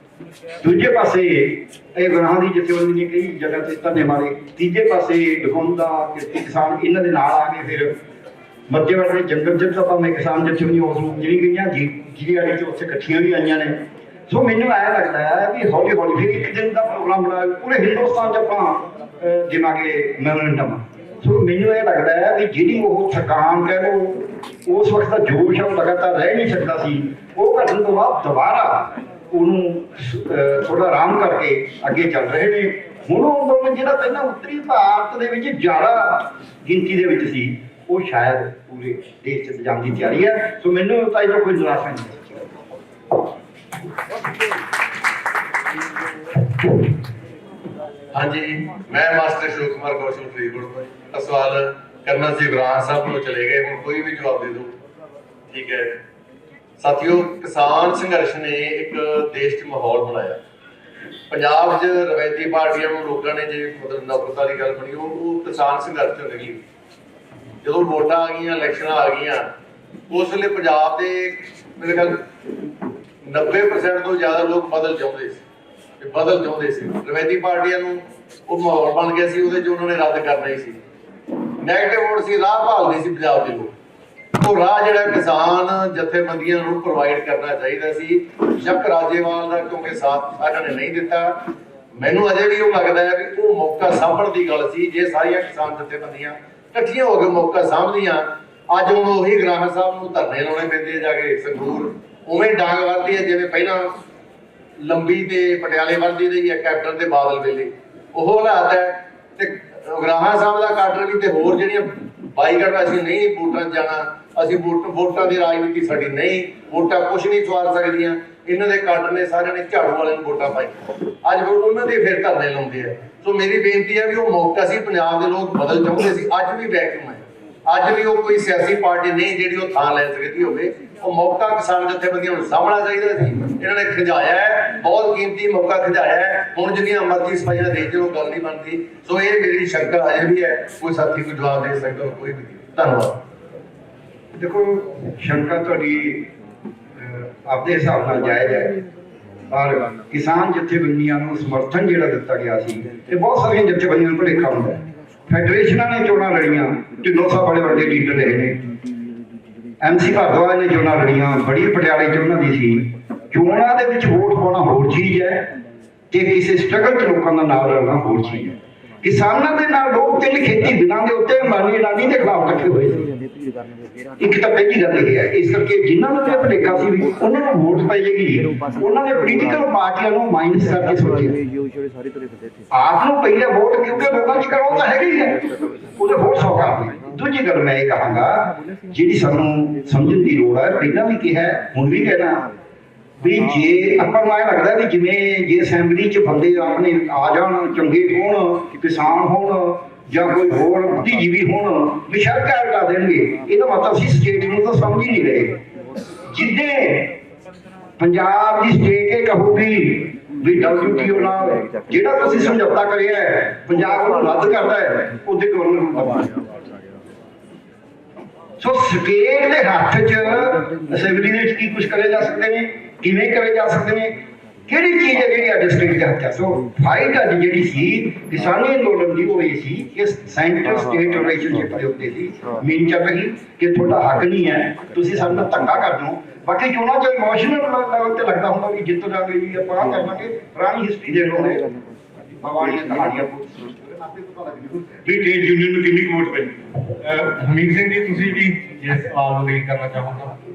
ਦੂਜੇ ਪਾਸੇ ਇਹ ਗੁਨਾਹ ਦੀ ਜਥੇਬੰਦੀ ਨੇ ਕਈ ਜਗ੍ਹਾ ਤੇ ਧਰਨੇ ਮਾਰੇ। ਤੀਜੇ ਪਾਸੇ ਡਕੌਂਦਾ ਕਿਸਾਨ ਇਹਨਾਂ ਦੇ ਨਾਲ ਆ ਕੇ ਫਿਰ ਮੱਤੇਵਾੜੇ ਦੇ ਜੰਗਲ ਚ ਆਪਾਂ ਮੈਂ ਕਿਸਾਨ ਜਥੇਬੰਦੀਆਂ ਉਸ ਨੂੰ ਜਿਹੜੀ ਗਈਆਂ ਜਿਹਦੀ ਆੜੀ ਚ ਉੱਥੇ ਇਕੱਠੀਆਂ ਵੀ ਆਈਆਂ ਨੇ। ਸੋ ਮੈਨੂੰ ਐਂ ਲੱਗਦਾ ਹੈ ਵੀ ਹੌਲੀ ਹੌਲੀ ਫਿਰ ਇੱਕ ਦਿਨ ਦਾ ਪ੍ਰੋਗਰਾਮ ਬਣਾਇਆ ਪੂਰੇ ਹਿੰਦੁਸਤਾਨ 'ਚ ਆਪਾਂ ਦੇਵਾਂਗੇ ਮੈਮੋਰੈਂਡਮ। ਸੋ ਮੈਨੂੰ ਇਹ ਲੱਗਦਾ ਹੈ ਵੀ ਜਿਹੜੀ ਉਹ ਥਕਾਨ ਕਹਿ ਲਓ, ਉਸ ਵਕਤ ਦਾ ਜੋਸ਼ ਉਹ ਲਗਾਤਾਰ ਰਹਿ ਨਹੀਂ ਸਕਦਾ ਸੀ, ਉਹ ਘਟਣ ਤੋਂ ਬਾਅਦ ਦੁਬਾਰਾ ਉਹਨੂੰ ਥੋੜਾ ਆਰਾਮ ਕਰਕੇ ਅੱਗੇ ਚੱਲ ਰਹੇ ਨੇ। ਹੁਣ ਉਹ ਅੰਦੋਲਨ ਜਿਹੜਾ ਪਹਿਲਾਂ ਉੱਤਰੀ ਭਾਰਤ ਦੇ ਵਿੱਚ ਜ਼ਿਆਦਾ ਗਿਣਤੀ ਦੇ ਵਿੱਚ ਸੀ, ਉਹ ਸ਼ਾਇਦ ਪੂਰੇ ਦੇਸ਼ 'ਚ ਜਾਣ ਦੀ ਤਿਆਰੀ ਹੈ। ਸੋ ਮੈਨੂੰ ਤਾਂ ਇਹਦਾ ਕੋਈ ਨਿਰਾਸ਼ਾ ਨਹੀਂ।
ਹਾਂਜੀ, ਮੈਂ ਮਾਸਟਰ ਅਸ਼ੋਕ ਕੁਮਾਰ ਕੌਸ਼ਲ ਫਰੀਦਕੋਟ ਤੋਂ ਇਹ ਸਵਾਲ ਕਰਨਾ ਸੀ ਇਮਰਾਨ ਸਾਹਿਬ ਨੂੰ, ਚਲੇ ਗਏ, ਹੁਣ ਕੋਈ ਵੀ ਜਵਾਬ ਦੇ ਦਿਓ। ਠੀਕ ਹੈ ਸਾਥੀਓ, ਕਿਸਾਨ ਸੰਘਰਸ਼ ਨੇ ਇੱਕ ਦੇਸ਼ 'ਚ ਮਾਹੌਲ ਬਣਾਇਆ। ਪੰਜਾਬ 'ਚ ਰਵਾਇਤੀ ਪਾਰਟੀਆਂ ਨੂੰ ਲੋਕਾਂ ਨੇ ਜੇ ਮਤਲਬ ਨਫ਼ਰਤਾਂ ਦੀ ਗੱਲ ਬਣੀ, ਉਹ ਕਿਸਾਨ ਸੰਘਰਸ਼ ਤੋਂ ਨਿਕਲੀ। ਜਦੋਂ ਵੋਟਾਂ ਆ ਗਈਆਂ, ਇਲੈਕਸ਼ਨਾਂ ਆ ਗਈਆਂ, ਉਸ ਵੇਲੇ ਪੰਜਾਬ ਦੇ ਮੇਰੇ ਖਿਆਲ 90% ਤੋਂ ਜ਼ਿਆਦਾ ਲੋਕ ਬਦਲ ਚਾਹੁੰਦੇ ਸੀ, ਰਵਾਇਤੀ ਪਾਰਟੀਆਂ ਨੂੰ ਉਹ ਮਾਹੌਲ ਬਣ ਗਿਆ ਸੀ, ਉਹਦੇ 'ਚ ਉਹਨਾਂ ਨੇ ਰੱਦ ਕਰਨਾ ਹੀ ਸੀ। ਨੈਗੇਟਿਵ ਵੋਟ ਸੀ, ਰਾਹ ਭਾਲਦੇ ਸੀ ਪੰਜਾਬ ਦੇ ਲੋਕ। ਉਹ ਰਾਹ ਜਿਹੜਾ ਕਿਸਾਨ ਜਥੇਬੰਦੀਆਂ ਨੂੰ ਪ੍ਰੋਵਾਈਡ ਕਰਨਾ ਚਾਹੀਦਾ ਸੀ। ਚੱਕ ਰਾਜੇਵਾਲ ਦਾ ਕਿਉਂਕਿ ਸਾਥ ਸਾਰਿਆਂ ਨੇ ਨਹੀਂ ਦਿੱਤਾ। ਮੈਨੂੰ ਅਜੇ ਵੀ ਉਹ ਲੱਗਦਾ ਹੈ ਕਿ ਉਹ ਮੌਕਾ ਸਾਂਭਣ ਦੀ ਗੱਲ ਸੀ। ਜੇ ਸਾਰੀਆਂ ਕਿਸਾਨ ਜਥੇਬੰਦੀਆਂ ਇਕੱਠੀਆਂ ਹੋ ਕੇ ਮੌਕਾ ਸਾਂਭਦੀਆਂ, ਅੱਜ ਹੁਣ ਉਹੀ ਗ੍ਰਾਮ ਸਾਹਿਬ ਨੂੰ ਧਰਨੇ ਲਾਉਣੇ ਪੈਂਦੇ ਜਾ ਕੇ ਸੰਗਰੂਰ, ਉਵੇਂ ਡਾਂਗ ਵੱਧਦੀ ਹੈ ਜਿਵੇਂ ਪਹਿਲਾਂ ਲੰਬੀ ਤੇ ਪਟਿਆਲੇ ਵੱਧਦੀ ਰਹੀ ਹੈ ਕੈਪਟਨ ਤੇ ਬਾਦਲ ਵੇਲੇ। ਉਹ ਹਾਲਾਤ ਹੈ। ਤੇ ਗ੍ਰਾਮ ਸਾਹਿਬ ਦਾ ਕਾਡਰ ਵੀ ਤੇ ਹੋਰ ਜਿਹੜੀਆਂ ਬਾਈਕਾਟ, ਅਸੀਂ ਨਹੀਂ ਵੋਟਾਂ 'ਚ ਜਾਣਾ, ਅਸੀਂ ਵੋਟਾਂ ਦੀ ਰਾਜਨੀਤੀ ਸਾਡੀ ਨਹੀਂ, ਵੋਟਾਂ ਕੁਛ ਨਹੀਂ ਸਵਾਰ ਸਕਦੀਆਂ। ਇਹਨਾਂ ਦੇ ਕਾਡਰ ਨੇ ਸਾਰਿਆਂ ਨੇ ਝਾੜੂ ਵਾਲਿਆਂ ਨੂੰ ਵੋਟਾਂ ਪਾਈ, ਅੱਜ ਉਹਨਾਂ ਦੇ ਫਿਰ ਧਰਨੇ ਲਾਉਂਦੇ ਆ। ਸੋ ਮੇਰੀ ਬੇਨਤੀ ਹੈ ਵੀ ਉਹ ਮੌਕਾ ਸੀ, ਪੰਜਾਬ ਦੇ ਲੋਕ ਬਦਲ ਚਾਹੁੰਦੇ ਸੀ, ਅੱਜ ਵੀ ਵੈਕਿਊਮ ਹੈ। ਅੱਜ ਵੀ ਉਹ ਕੋਈ ਸਿਆਸੀ ਪਾਰਟੀ ਨਹੀਂ ਜਿਹੜੀ ਉਹ ਥਾਂ ਲੈ ਸਕਦੀ ਹੋਵੇ। ਉਹ ਮੌਕਾ ਕਿਸਾਨ ਜਥੇਬੰਦੀਆਂ ਨੂੰ ਸਾਂਭਣਾ ਚਾਹੀਦਾ ਸੀ। ਇਹਨਾਂ ਨੇ ਖਿਜਾਇਆ ਹੈ, ਬਹੁਤ ਕੀਮਤੀ ਮੌਕਾ ਖਿਜਾਇਆ ਹੈ। ਹੁਣ ਜਿੰਨੀਆਂ ਮਰਜ਼ੀ ਸਫਾਈਆਂ ਦੇ ਦਿਓ, ਗੱਲ ਨਹੀਂ ਬਣਦੀ। ਸੋ ਇਹ ਮੇਰੀ ਸ਼ੰਕਾ ਅਜੇ ਵੀ ਹੈ, ਕੋਈ ਸਾਥੀ ਕੋਈ ਜਵਾਬ ਦੇ ਸਕਦਾ, ਕੋਈ ਵੀ। ਧੰਨਵਾਦ।
ਦੇਖੋ, ਸ਼ੰਕਾ ਤੁਹਾਡੀ ਆਪਣੇ ਹਿਸਾਬ ਨਾਲ ਜਾਇਜ਼ ਹੈ, ਪਰ ਕਿਸਾਨ ਜਥੇਬੰਦੀਆਂ ਨੂੰ ਸਮਰਥਨ ਜਿਹੜਾ ਦਿੱਤਾ ਗਿਆ ਸੀ, ਤੇ ਬਹੁਤ ਸਾਰੀਆਂ ਜਥੇਬੰਦੀਆਂ ਨੂੰ ਭੁਲੇਖਾ ਹੁੰਦਾ। ਫੈਡਰੇਸ਼ਨਾਂ ਨੇ ਚੋਣਾਂ ਲੜੀਆਂ, ਢਿੱਲੋਂ ਸਾਹਿਬ ਬੜੇ ਵੱਡੇ ਲੀਡਰ ਰਹੇ ਨੇ। MC ਭਾਰਦਵਾਜ ਨੇ ਚੋਣਾਂ ਲੜੀਆਂ, ਬੜੀ ਪਟਿਆਲੇ 'ਚ ਉਹਨਾਂ ਦੀ ਸੀ। ਚੋਣਾਂ ਦੇ ਵਿੱਚ ਵੋਟ ਪਾਉਣਾ ਹੋਰ ਚੀਜ਼ ਹੈ ਤੇ ਕਿਸੇ ਸਟਰਗਲ 'ਚ ਲੋਕਾਂ ਦਾ ਨਾਲ ਰਲਣਾ ਹੋਰ ਚੀਜ਼ ਹੈ। ਕਿਸਾਨਾਂ ਦੇ ਨਾਲ ਲੋਕ 3 ਖੇਤੀ ਬਿਨਾਂ ਦੇ ਉੱਤੇ ਅੰਬਾਨੀ ਅਡਾਨੀ ਦੇ ਖਿਲਾਫ ਇਕੱਠੇ ਹੋਏ ਸੀ। ਇੱਕ ਤਾਂ ਪਹਿਲੀ ਗੱਲ ਇਹ ਹੈ। ਇਸ ਕਰਕੇ ਜਿਨ੍ਹਾਂ ਨੂੰ ਇਹ ਭੁਲੇਖਾ ਸੀ ਵੀ ਉਹਨਾਂ ਨੂੰ ਵੋਟ ਪਏਗੀ, ਉਹਨਾਂ ਨੇ ਪੋਲੀਟੀਕਲ ਪਾਰਟੀਆਂ ਨੂੰ ਮਾਈਨਸ ਕਰਕੇ ਸੋਚਿਆ ਆਪ ਨੂੰ ਪਹਿਲੇ ਵੋਟ, ਕਿਉਂਕਿ ਲੋਕਾਂ 'ਚ ਕਰੋ ਤਾਂ ਹੈਗੀ ਹੈ, ਉਹਦੇ ਹੋਰ ਸੌਖਾ ਨਹੀਂ। ਦੂਜੀ ਗੱਲ ਮੈਂ ਇਹ ਕਹਾਂਗਾ ਜਿਹੜੀ ਸਾਨੂੰ ਸਮਝਣ ਦੀ ਲੋੜ ਹੈ, ਪਹਿਲਾਂ ਵੀ ਕਿਹਾ ਹੁਣ ਵੀ ਕਹਿਣਾ ਵੀ ਜੇ ਆਪਾਂ ਨੂੰ ਐਂ ਲੱਗਦਾ ਵੀ ਜਿਵੇਂ ਜੇ ਅਸੈਂਬਲੀ 'ਚ ਬੰਦੇ ਆਪਣੇ ਆ ਜਾਣ, ਚੰਗੇ ਹੋਣ, ਕਿਸਾਨ ਹੋਣ ਜਾਂ ਕੋਈ ਹੋਰ ਬੁੱਧੀਜੀਵੀ ਹੋਣ, ਵੀ ਸਰਕਾਰ ਲਾ ਦੇਣਗੇ, ਇਹਦਾ ਮਤਲਬ ਅਸੀਂ ਸਟੇਟ ਨੂੰ ਤਾਂ ਸਮਝ ਹੀ ਨਹੀਂ ਰਹੇ। ਜਿੱਦੇ ਪੰਜਾਬ ਦੀ ਸਟੇਟ ਇਹ ਕਹੂਗੀ ਵੀ WTO ਨਾਲ ਜਿਹੜਾ ਤੁਸੀਂ ਸਮਝੌਤਾ ਕਰਿਆ ਹੈ, ਪੰਜਾਬ ਨੂੰ ਰੱਦ ਕਰਦਾ ਹੈ, ਉਹਦੇ ਗਵਰਨਰ ਨੂੰ ਦਬਾਅ। ਸੋ ਸਟੇਟ ਦੇ ਹੱਥ 'ਚ ਅਸੈਂਬਲੀ ਦੇ ਵਿੱਚ ਕੀ ਕੁਝ ਕਰੇ ਜਾ ਸਕਦੇ ਨੇ, ਕਿਵੇਂ ਕਰੇ ਜਾ ਸਕਦੇ ਨੇ, ਕਿਹੜੀ ਚੀਜ਼ ਹੈ ਜਿਹੜੀ ਅੱਜ ਸਟੇਟ ਦੇ ਹੱਥ 'ਚ। ਸੋ ਫਾਈਟ ਅੱਜ ਜਿਹੜੀ ਸੀ ਕਿਸਾਨੀ ਅੰਦੋਲਨ ਦੀ, ਉਹ ਇਹ ਸੀ ਕਿ ਸੈਂਟਰ ਸਟੇਟ ਰਿਲੇਸ਼ਨਸ਼ਿਪ ਦੇ ਉੱਤੇ ਸੀ ਮੀਨ ਚੱਲ ਰਹੀ ਕਿ ਤੁਹਾਡਾ ਹੱਕ ਨਹੀਂ ਹੈ, ਤੁਸੀਂ ਸਾਡੇ ਨਾਲ ਧੱਕਾ ਕਰਦੇ ਹੋ। ਬਾਕੀ ਚੋਣਾਂ 'ਚ ਇਮੋਸ਼ਨਲ ਲੈਵਲ ਤੇ ਲੱਗਦਾ ਹੁੰਦਾ ਵੀ ਜਿੱਤ ਜਾਗੇ ਜੀ, ਆਪਾਂ ਆਹ ਕਰ ਲਾਂਗੇ। ਪੁਰਾਣੀ ਹਿਸਟਰੀ ਦੇ ਲੋਕ ਬਾਵਾਲੀਆਂ ਕਹਾਣੀਆਂ
ਵੀ ਟ੍ਰੇਡ ਯੂਨੀਅਨ ਨੂੰ ਕਿੰਨੀ ਵੋਟ ਪਈ। ਹਮੀਦ ਸਿੰਘ ਜੀ, ਤੁਸੀਂ ਵੀ ਇਸ ਸਵਾਲ ਨੂੰ ਲੀਡ ਕਰਨਾ ਚਾਹੋਗੇ?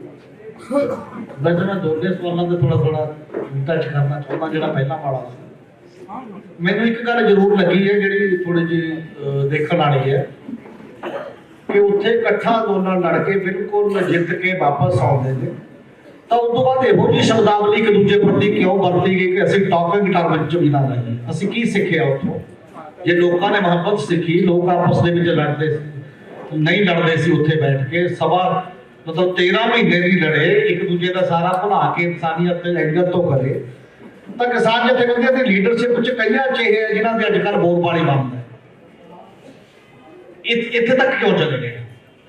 ਵੈਸੇ ਮੈਂ ਦੋਨੇ ਸਵਾਲਾਂ ਤੇ ਥੋੜਾ ਟੱਚ ਕਰਨਾ ਚਾਹੁੰਦਾ। ਜਿਹੜਾ ਪਹਿਲਾਂ ਵਾਲਾ ਸੀ, ਮੈਨੂੰ ਇੱਕ ਗੱਲ ਜ਼ਰੂਰ ਲੱਗੀ ਹੈ ਜਿਹੜੀ ਥੋੜੀ ਜਿਹੀ ਦੇਖਣ ਵਾਲੀ ਹੈ ਕਿ ਉੱਥੇ ਇਕੱਠਾ ਅੰਦੋਲਨ ਲੜ ਕੇ ਬਿਲਕੁਲ ਜਿੱਤ ਕੇ ਵਾਪਸ ਆਉਂਦੇ ਨੇ, ਤਾਂ ਉਸ ਤੋਂ ਬਾਅਦ ਇਹੋ ਜਿਹੀ ਸ਼ਬਦਾਵਲੀ ਇੱਕ ਦੂਜੇ ਪ੍ਰਤੀ ਕਿਉਂ ਵਰਤੀ ਗਈ ਕਿ ਅਸੀਂ ਟਾਕਿੰਗ ਟਰਮ 'ਚ ਵੀ ਨਾ ਰਹੀਏ। ਅਸੀਂ ਕੀ ਸਿੱਖਿਆ ਉੱਥੋਂ? ਜੇ ਲੋਕਾਂ ਨੇ ਮੁਹੱਬਤ ਸਿੱਖੀ, ਲੋਕ ਆਪਸ ਦੇ ਵਿੱਚ ਲੜਦੇ ਸੀ, ਨਹੀਂ ਲੜਦੇ ਸੀ ਉੱਥੇ ਬੈਠ ਕੇ, ਮਤਲਬ 13 ਮਹੀਨੇ ਵੀ ਲੜੇ, ਇੱਕ ਦੂਜੇ ਦਾ ਸਾਰਾ ਭੁਲਾ ਕੇ ਇਨਸਾਨੀਅਤ ਤੇ ਇੱਜ਼ਤ ਤੋਂ ਕਰੇ, ਤਾਂ ਕਿਸਾਨ ਜਥੇਬੰਦੀਆਂ ਦੀ ਲੀਡਰਸ਼ਿਪ 'ਚ ਕਈਆਂ ਚਿਹਰੇ ਹੈ ਜਿਨ੍ਹਾਂ ਦੇ ਅੱਜ ਕੱਲ੍ਹ ਬੋਲਬਾਲੀ ਬੰਦ ਹੈ। ਇੱਥੇ ਤੱਕ ਕਿਉਂ ਚਲੇ ਗਏ?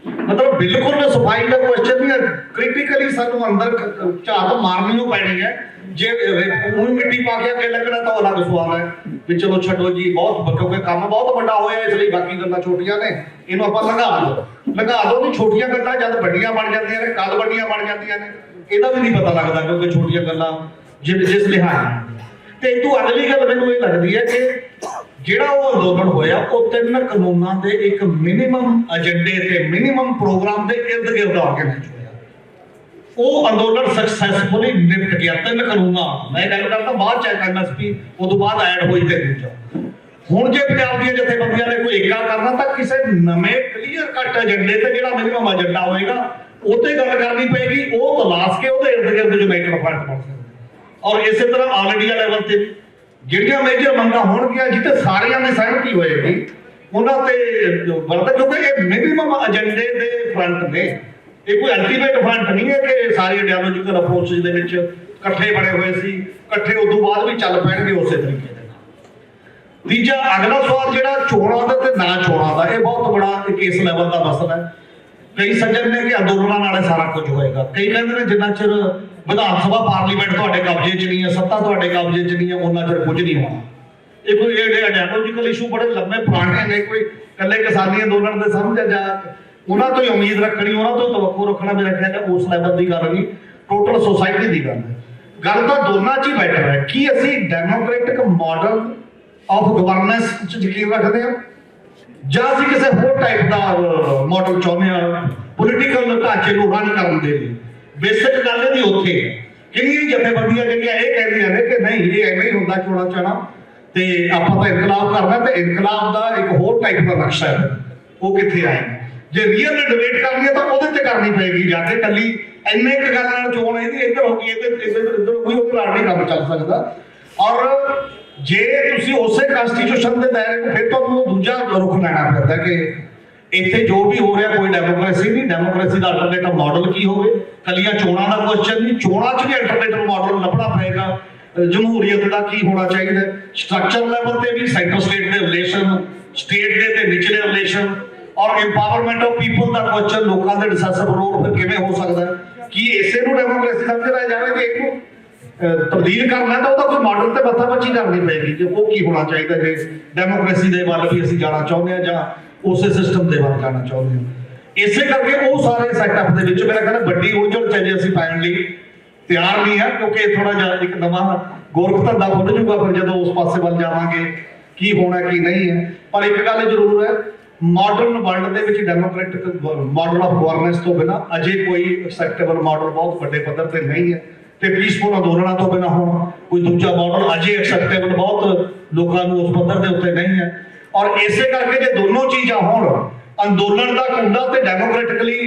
ਮਤਲਬ ਬਿਲਕੁਲ ਸਫਾਈ ਦਾ ਕੁਐਸਚਨ ਵੀ ਹੈ, ਕ੍ਰਿਟੀਕਲੀ ਸਾਨੂੰ ਅੰਦਰ ਝਾਤ ਮਾਰਨੀ ਉਹ ਪੈਣੀ ਹੈ। ਜੇ ਉਹ ਮਿੱਟੀ ਪਾ ਕੇ ਅੱਗੇ ਲੱਗਣਾ ਤਾਂ ਉਹ ਅਲੱਗ ਸਵਾਲ ਹੈ ਵੀ ਚਲੋ ਛੱਡੋ ਜੀ, ਬਹੁਤ ਕਿਉਂਕਿ ਕੰਮ ਬਹੁਤ ਵੱਡਾ ਹੋਇਆ, ਇਸ ਲਈ ਬਾਕੀ ਗੱਲਾਂ ਛੋਟੀਆਂ ਨੇ, ਇਹਨੂੰ ਆਪਾਂ ਲੰਘਾ ਦਿਓ ਵੀ ਛੋਟੀਆਂ ਗੱਲਾਂ ਜਦ ਵੱਡੀਆਂ ਬਣ ਜਾਂਦੀਆਂ ਨੇ, ਕਦ ਵੱਡੀਆਂ ਬਣ ਜਾਂਦੀਆਂ ਨੇ ਇਹਦਾ ਵੀ ਨਹੀਂ ਪਤਾ ਲੱਗਦਾ, ਕਿਉਂਕਿ ਛੋਟੀਆਂ ਗੱਲਾਂ ਜਿਸ ਲਿਹਾਜ਼। ਤੇ ਇਹ ਤੋਂ ਅਗਲੀ ਗੱਲ ਮੈਨੂੰ ਇਹ ਲੱਗਦੀ ਹੈ ਕਿ ਜਿਹੜਾ ਉਹ ਅੰਦੋਲਨ ਹੋਇਆ ਉਹ 3 ਕਾਨੂੰਨਾਂ ਦੇ ਇੱਕ ਮਿਨੀਮਮ ਏਜੰਡੇ ਤੇ ਮਿਨੀਮਮ ਪ੍ਰੋਗਰਾਮ ਦੇ ਇਰਦ ਗਿਰਦ ਆਰਗੇਨਾਈਜ਼ ਹੋਇਆ। ਉਹ ਅੰਦੋਲਨ ਸਕਸੈਸਫੁਲੀ ਨਿਪਟ ਗਿਆ 3 ਕਾਨੂੰਨਾਂ। ਮੈਂ ਗੱਲ ਕਰਦਾ ਬਾਅਦ ਚ MSP ਉਦੋਂ ਬਾਅਦ ਐਡ ਹੋਈ ਤੇ ਦੂਜਾ ਹੁਣ ਜੇ ਪੰਜਾਬ ਦੀਆਂ ਜਥੇਬੰਦੀਆਂ ਨੇ ਕੋਈ ਏਕਾ ਕਰਨਾ ਤਾਂ ਕਿਸੇ ਨਵੇਂ ਕਲੀਅਰ ਕੱਟ ਏਜੰਡੇ ਤੇ ਜਿਹੜਾ ਮਿਨੀਮਮ ਏਜੰਡਾ ਹੋਏਗਾ ਉਹ ਤੇ ਗੱਲ ਕਰਨੀ ਪਏਗੀ, ਉਹ ਤਲਾਸ਼ ਕੇ ਉਹਦੇ ਇਰਦ ਗਿਰਦ ਯੂਨਾਈਟਿਡ ਫਰੰਟ ਬਣ ਸਕਦਾ। ਔਰ ਇਸੇ ਤਰ੍ਹਾਂ ਆਲ ਇੰਡੀਆ ਲੈਵਲ ਤੇ ਜਿਹੜੀਆਂ ਮੇਜਰ ਮੰਗਾਂ ਹੋਣਗੀਆਂ ਜਿੱਥੇ ਸਾਰਿਆਂ ਦੀ ਸਹਿਮਤੀ ਹੋਏਗੀ ਉਹਨਾਂ ਤੇ ਵਰਤ, ਕਿਉਂਕਿ ਇਹ ਮਿਨੀਮਮ ਏਜੰਡੇ ਦੇ ਫਰੰਟ ਨੇ, ਇਹ ਕੋਈ ਅਲਟੀਮੇਟ ਫਰੰਟ ਨਹੀਂ ਹੈ ਕਿ ਸਾਰੀ ਆਈਡੀਓਲੋਜੀਕਲ ਅਪਰੋਚਸ ਦੇ ਵਿੱਚ ਇਕੱਠੇ ਬਣੇ ਹੋਏ ਸੀ, ਇਕੱਠੇ ਉਦੋਂ ਬਾਅਦ ਵੀ ਚੱਲ ਪੈਣਗੇ ਉਸੇ ਤਰੀਕੇ ਦੇ ਨਾਲ। ਤੀਜਾ ਅਗਲਾ ਸਵਾਲ ਜਿਹੜਾ ਚੋਣਾਂ ਦਾ ਤੇ ਨਾ ਚੋਣਾਂ ਦਾ, ਇਹ ਬਹੁਤ ਬੜਾ ਇੱਕ ਇਸ ਲੈਵਲ ਦਾ ਮਸਲਾ ਹੈ। ਕਈ ਸੱਜਣ ਨੇ ਕਿ ਅੰਦੋਲਨਾਂ ਨਾਲ ਸਾਰਾ ਕੁਝ ਹੋਏਗਾ, ਕਈ ਕਹਿੰਦੇ ਨੇ ਜਿੰਨਾ ਚਿਰ ਵਿਧਾਨ ਸਭਾ ਪਾਰਲੀਮੈਂਟ ਤੁਹਾਡੇ ਕਬਜ਼ੇ 'ਚ ਨਹੀਂ ਹੈ, ਸੱਤਾ ਤੁਹਾਡੇ ਕਬਜ਼ੇ 'ਚ ਨਹੀਂ ਹੈ, ਉਹਨਾਂ ਚਿਰ ਕੁਝ ਨਹੀਂ ਹੋਣਾ। ਇਹ ਕੋਈ ਆਈਡੀਓਲੋਜੀਕਲ ਇਸ਼ੂ ਬੜੇ ਲੰਮੇ ਪੁਰਾਣੇ ਨੇ, ਕੋਈ ਇਕੱਲੇ ਕਿਸਾਨੀ ਅੰਦੋਲਨ ਦੇ ਸਮਝ ਜਾ ਉਹਨਾਂ ਤੋਂ ਹੀ ਉਮੀਦ ਰੱਖਣੀ, ਉਹਨਾਂ ਤੋਂ ਤਵੱਕੋ ਰੱਖਣਾ, ਮੇਰਾ ਖਿਆਲ ਹੈ ਉਸ ਲੈਵਲ ਦੀ ਗੱਲ ਨਹੀਂ, ਟੋਟਲ ਸੋਸਾਇਟੀ ਦੀ ਗੱਲ ਹੈ। ਗੱਲ ਤਾਂ ਦੋਨਾਂ 'ਚ ਹੀ ਬੈਟਰ ਹੈ ਕਿ ਅਸੀਂ ਡੈਮੋਕ੍ਰੈਟਿਕ ਮਾਡਲ ਆਫ ਗਵਰਨੈਂਸ 'ਚ ਯਕੀਨ ਰੱਖਦੇ ਹਾਂ ਜਾਂ ਅਸੀਂ ਕਿਸੇ ਹੋਰ ਟਾਈਪ ਦਾ ਮਾਡਲ ਚਾਹੁੰਦੇ ਹਾਂ ਪੋਲੀਟੀਕਲ ਢਾਂਚੇ ਨੂੰ ਰਨ ਕਰਨ ਦੇ ਲਈ। ਬੇਸਿਕ ਗੱਲ ਇਹਦੀ ਉੱਥੇ ਹੈ। ਕਿੰਨੀਆਂ ਜਥੇਬੰਦੀਆਂ ਜਿਹੜੀਆਂ ਇਹ ਕਹਿੰਦੀਆਂ ਨੇ ਕਿ ਨਹੀਂ ਇਹ ਐਵੇਂ ਹੀ ਹੁੰਦਾ ਚੋਣਾਂ ਚਾਣਾ ਤੇ ਆਪਾਂ ਤਾਂ ਇਨਕਲਾਬ ਕਰਨਾ, ਤੇ ਇਨਕਲਾਬ ਦਾ ਇੱਕ ਹੋਰ ਟਾਈਪ ਦਾ ਨਕਸ਼ਾ ਹੈ, ਉਹ ਕਿੱਥੇ ਆਏਗਾ। ਜੇ ਰੀਅਲ ਡਿਬੇਟ ਕਰਨੀ ਹੈ ਤਾਂ ਉਹਦੇ ਤੇ ਕਰਨੀ ਪਏਗੀ ਜਾ ਕੇ, ਕੱਲੀ ਇੰਨੇ ਇੱਕ ਗੱਲ ਨਾਲ ਚੋਣ ਇਹਦੀ ਇੱਧਰ ਹੋ ਗਈ ਇੱਧਰ ਕੋਈ ਉਹਦੇ ਨਾਲ ਨਹੀਂ ਕੰਮ ਚੱਲ ਸਕਦਾ। ਔਰ ਜੇ ਤੁਸੀਂ ਉਸੇ ਕਨਸਟੀਟਿਊਸ਼ਨ ਦੇ ਦਾਇਰੇ ਨੂੰ ਫਿਰ ਤੁਹਾਨੂੰ ਦੂਜਾ ਰੁਖ ਲੈਣਾ ਪੈਂਦਾ ਕਿ ਇੱਥੇ ਜੋ ਵੀ ਹੋ ਰਿਹਾ ਕੋਈ ਡੈਮੋਕ੍ਰੇਸੀ ਨਹੀਂ, ਡੈਮੋਕ੍ਰੇਸੀ ਦਾ ਅਲਟਰਨੇਟਿਵ ਮਾਡਲ ਕੀ ਹੋਵੇ। ਕੱਲੀਆਂ ਚੋਣਾਂ ਦਾ ਕੁਐਸਚਨ ਨਹੀਂ, ਚੋਣਾਂ 'ਚ ਵੀ ਅਲਟਰਨੇਟਿਵ ਮਾਡਲ ਲੱਭਣਾ ਪਏਗਾ। ਜਮਹੂਰੀਅਤ ਦਾ ਕੀ ਹੋਣਾ ਚਾਹੀਦਾ, ਸਟਰਕਚਰ ਲੈਵਲ ਤੇ ਵੀ ਸੈਂਟਰ ਸਟੇਟ ਦੇ ਰਿਲੇਸ਼ਨ, ਸਟੇਟ ਦੇ ਤੇ ਨਿਚਲੇ ਰਿਲੇਸ਼ਨ, ਔਰ empowerment of people the question, ਲੋਕਾਂ ਦੇ ਡਿਸਾਈਸਿਵ ਰੋਲ ਫਿਰ ਕਿਵੇਂ ਹੋ ਸਕਦਾ। ਕੀ ਇਸੇ ਨੂੰ ਡੈਮੋਕ੍ਰੇਸੀ ਸਮਝਿਆ ਜਾਵੇ ਕਿ ਇਹਨੂੰ ਤਬਦੀਲ ਕਰਨਾ ਤਾਂ ਉਹਦਾ ਕੋਈ ਮਾਡਲ ਤੇ ਮੱਥਾ ਬੱਚੀ ਕਰਨੀ ਪਏਗੀ ਕਿ ਉਹ ਕੀ ਹੋਣਾ ਚਾਹੀਦਾ ਜੇ ਡੈਮੋਕ੍ਰੇਸੀ ਦੇ ਵੱਲ ਵੀ ਅਸੀਂ ਜਾਣਾ ਚਾਹੁੰਦੇ ਹਾਂ ਜਾਂ ਉਸੇ ਸਿਸਟਮ ਦੇ ਵੱਲ ਜਾਣਾ ਚਾਹੁੰਦੇ ਹਾਂ। ਇਸੇ ਕਰਕੇ ਉਹ ਸਾਰੇ ਸੈਟਅਪ ਦੇ ਵਿੱਚ ਮੇਰਾ ਕਹਿੰਦਾ ਵੱਡੀ ਉਲਝਣ ਚਾਹੀਦੀ ਅਸੀਂ ਪਾਉਣ ਲਈ ਤਿਆਰ ਨਹੀਂ ਹੈ, ਕਿਉਂਕਿ ਥੋੜਾ ਜਿਹਾ ਇੱਕ ਨਵਾਂ ਗੋਰਖ ਧੰਦਾ ਖੁੱਲ ਜੂਗਾ ਫਿਰ ਜਦੋਂ ਉਸ ਪਾਸੇ ਵੱਲ ਜਾਵਾਂਗੇ ਕੀ ਹੋਣਾ ਕੀ ਨਹੀਂ ਹੈ। ਪਰ ਇੱਕ ਗੱਲ ਜ਼ਰੂਰ ਹੈ, ਮਾਡਰਨ ਵਰਲਡ ਦੇ ਵਿੱਚ ਡੈਮੋਕ੍ਰੈਟਿਕ ਮਾਡਲ ਆਫ ਗਵਰਨੈਂਸ ਤੋਂ ਬਿਨਾਂ ਅਜੇ ਕੋਈ ਐਕਸੈਪਟੇਬਲ ਮਾਡਲ ਬਹੁਤ ਵੱਡੇ ਪੱਧਰ ਤੇ ਨਹੀਂ ਹੈ, ਤੇ ਪੀਸਫੁਲ ਅੰਦੋਲਨਾਂ ਤੋਂ ਬਿਨਾਂ ਹੁਣ ਕੋਈ ਦੂਜਾ ਮਾਡਲ ਅਜੇ ਐਕਸੈਪਟੇਬਲ ਬਹੁਤ ਲੋਕਾਂ ਨੂੰ ਉਸ ਪੱਧਰ ਦੇ ਉੱਤੇ ਨਹੀਂ ਹੈ। ਔਰ ਇਸੇ ਕਰਕੇ ਜੇ ਦੋਨੋਂ ਚੀਜ਼ਾਂ ਹੋਣ, ਅੰਦੋਲਨ ਦਾ ਕੁੰਡਾ ਤੇ ਡੈਮੋਕ੍ਰੈਟਿਕਲੀ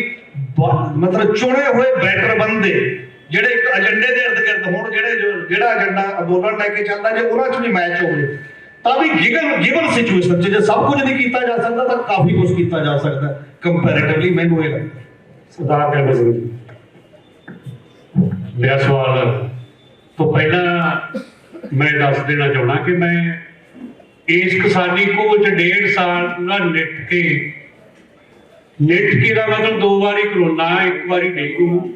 ਮਤਲਬ ਚੁਣੇ ਹੋਏ ਬੈਟਰ ਬੰਦੇ ਜਿਹੜੇ ਇੱਕ ਏਜੰਡੇ ਦੇ ਇਰਦ ਗਿਰਦ ਹੋਣ, ਜਿਹੜਾ ਏਜੰਡਾ ਅੰਦੋਲਨ ਲੈ ਕੇ ਚੱਲਦਾ, ਜੇ ਉਹਨਾਂ 'ਚ ਵੀ ਮੈਚ ਹੋਵੇ ਤਾਂ ਵੀ ਗਿਵਨ ਸਿਚੁਏਸ਼ਨ 'ਚ ਜੇ ਸਭ ਕੁਝ ਨਹੀਂ ਕੀਤਾ ਜਾ ਸਕਦਾ ਤਾਂ ਕਾਫੀ ਕੁਝ ਕੀਤਾ ਜਾ ਸਕਦਾ ਕੰਪੈਰੇਟਿਵਲੀ, ਮੈਨੂੰ ਇਹ ਲੱਗਦਾ।
ਸਰਦਾਰ ਜਗਤ ਸਿੰਘ ਜੀ, ਮੇਰਾ ਸਵਾਲ ਤੋਂ ਪਹਿਲਾਂ ਮੈਂ ਦੱਸ ਦੇਣਾ ਚਾਹੁੰਦਾ ਕਿ ਮੈਂ ਇਸ ਕਿਸਾਨੀ ਕੋਚ 1.5 ਸਾਲ ਦਾ ਨਿੱਠ ਕੇ ਦਾ ਮਤਲਬ 2 ਵਾਰੀ ਕਰੋਨਾ, 1 ਵਾਰੀ ਡੇਂਗੂ।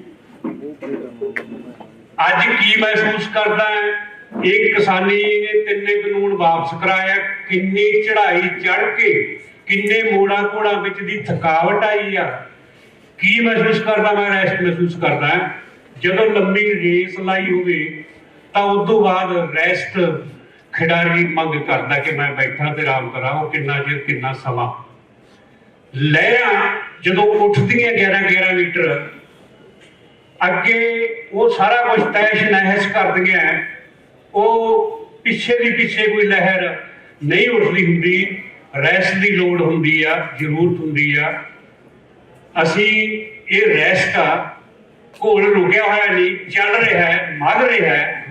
ਅੱਜ ਕੀ ਮਹਿਸੂਸ ਕਰਦਾ ਹੈ, ਇੱਕ ਕਿਸਾਨੀ ਨੇ 3 ਕਾਨੂੰਨ ਵਾਪਸ ਕਰਾਇਆ, ਕਿੰਨੀ ਚੜ੍ਹਾਈ ਚੜ੍ਹ ਕੇ ਕਿੰਨੇ ਮੋੜਾਂ ਘੋੜਾਂ ਵਿੱਚ ਦੀ ਥਕਾਵਟ ਆਈ ਆ। ਕੀ ਮਹਿਸੂਸ ਕਰਦਾ ਮੈਂ, ਰੈਸਟ ਮਹਿਸੂਸ ਕਰਦਾ। ਜਦੋਂ ਲੰਮੀ ਰੇਸ ਲਾਈ ਹੋਵੇ ਤਾਂ ਉਸ ਤੋਂ ਬਾਅਦ ਰੈਸਟ ਖਿਡਾਰੀ ਮੰਗ ਕਰਦਾ ਕਿ ਮੈਂ ਬੈਠਾ ਤੇ ਆਰਾਮ ਕਰਾਂ। ਉਹ ਕਿੰਨਾ ਚਿਰ, ਕਿੰਨਾ ਸਮਾਂ। ਲਹਿਰਾਂ ਜਦੋਂ ਉੱਠਦੀਆਂ 11-11 ਮੀਟਰ ਅੱਗੇ, ਉਹ ਸਾਰਾ ਕੁਝ ਤੈਸ਼ ਨਹਿਸ਼ ਕਰਦੀਆਂ, ਉਹ ਪਿੱਛੇ ਦੀ ਪਿੱਛੇ ਕੋਈ ਲਹਿਰ ਨਹੀਂ ਉੱਠਦੀ ਹੁੰਦੀ। ਰੈਸਟ ਦੀ ਲੋੜ ਹੁੰਦੀ ਆ, ਜ਼ਰੂਰਤ ਹੁੰਦੀ ਆ। ਅਸੀਂ ਇਹ ਰੈਸਟ ਆ, ਘੋਲ ਰੁਕਿਆ ਹੋਇਆ ਨਹੀਂ, ਚੱਲ ਰਿਹਾ ਹੈ, ਮੱਧ ਰਿਹਾ ਹੈ,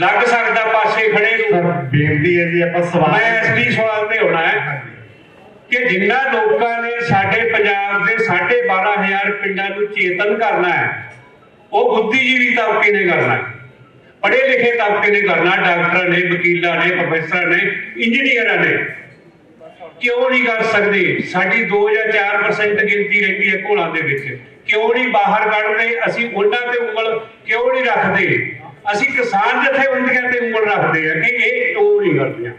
ਲੱਗ ਸਕਦਾ ਪਾਸੇ ਖੜੇ ਨੂੰ।
ਬੇਨਤੀ ਹੈ ਜੀ ਆਪਾਂ ਸਵਾਲ,
ਮੈਂ ਐਸਡੀ ਸਵਾਲ ਤੇ ਹੋਣਾ ਹੈ ਕਿ ਜਿੰਨਾ ਲੋਕਾਂ ਨੇ ਸਾਡੇ ਪੰਜਾਬ ਦੇ 12,500 ਪਿੰਡਾਂ ਨੂੰ ਚੇਤਨ ਕਰਨਾ ਹੈ, ਉਹ ਬੁੱਧੀਜੀਵੀ ਤਬਕੇ ਨੇ ਕਰਨਾ ਹੈ, ਪੜ੍ਹੇ ਲਿਖੇ ਤਬਕੇ ਨੇ ਕਰਨਾ। ਡਾਕਟਰਾਂ ਨੇ, ਵਕੀਲਾਂ ਨੇ, ਪ੍ਰੋਫੈਸਰਾਂ ਨੇ, ਇੰਜੀਨੀਅਰਾਂ ਨੇ। ਕਿਉਂ ਨਹੀਂ ਕਰ ਸਕਦੇ? ਸਾਡੀ 2 ਜਾਂ 4% ਗਿਣਤੀ ਰਹਿੰਦੀ ਹੈ ਘੋਲਾਂ ਦੇ ਵਿੱਚ, ਕਿਉਂ ਨਹੀਂ ਬਾਹਰ ਕੱਢਦੇ? ਅਸੀਂ ਉਹਨਾਂ ਤੇ ਉਂਗਲ ਕਿਉਂ ਨਹੀਂ ਰੱਖਦੇ? ਅਸੀਂ ਕਿਸਾਨ ਜਥੇਬੰਦੀਆਂ ਤੇ ਉਂਗਲ ਰੱਖਦੇ ਆ ਕਿ ਇਹ ਕਿਉਂ ਨਹੀਂ ਕਰਦੀਆਂ।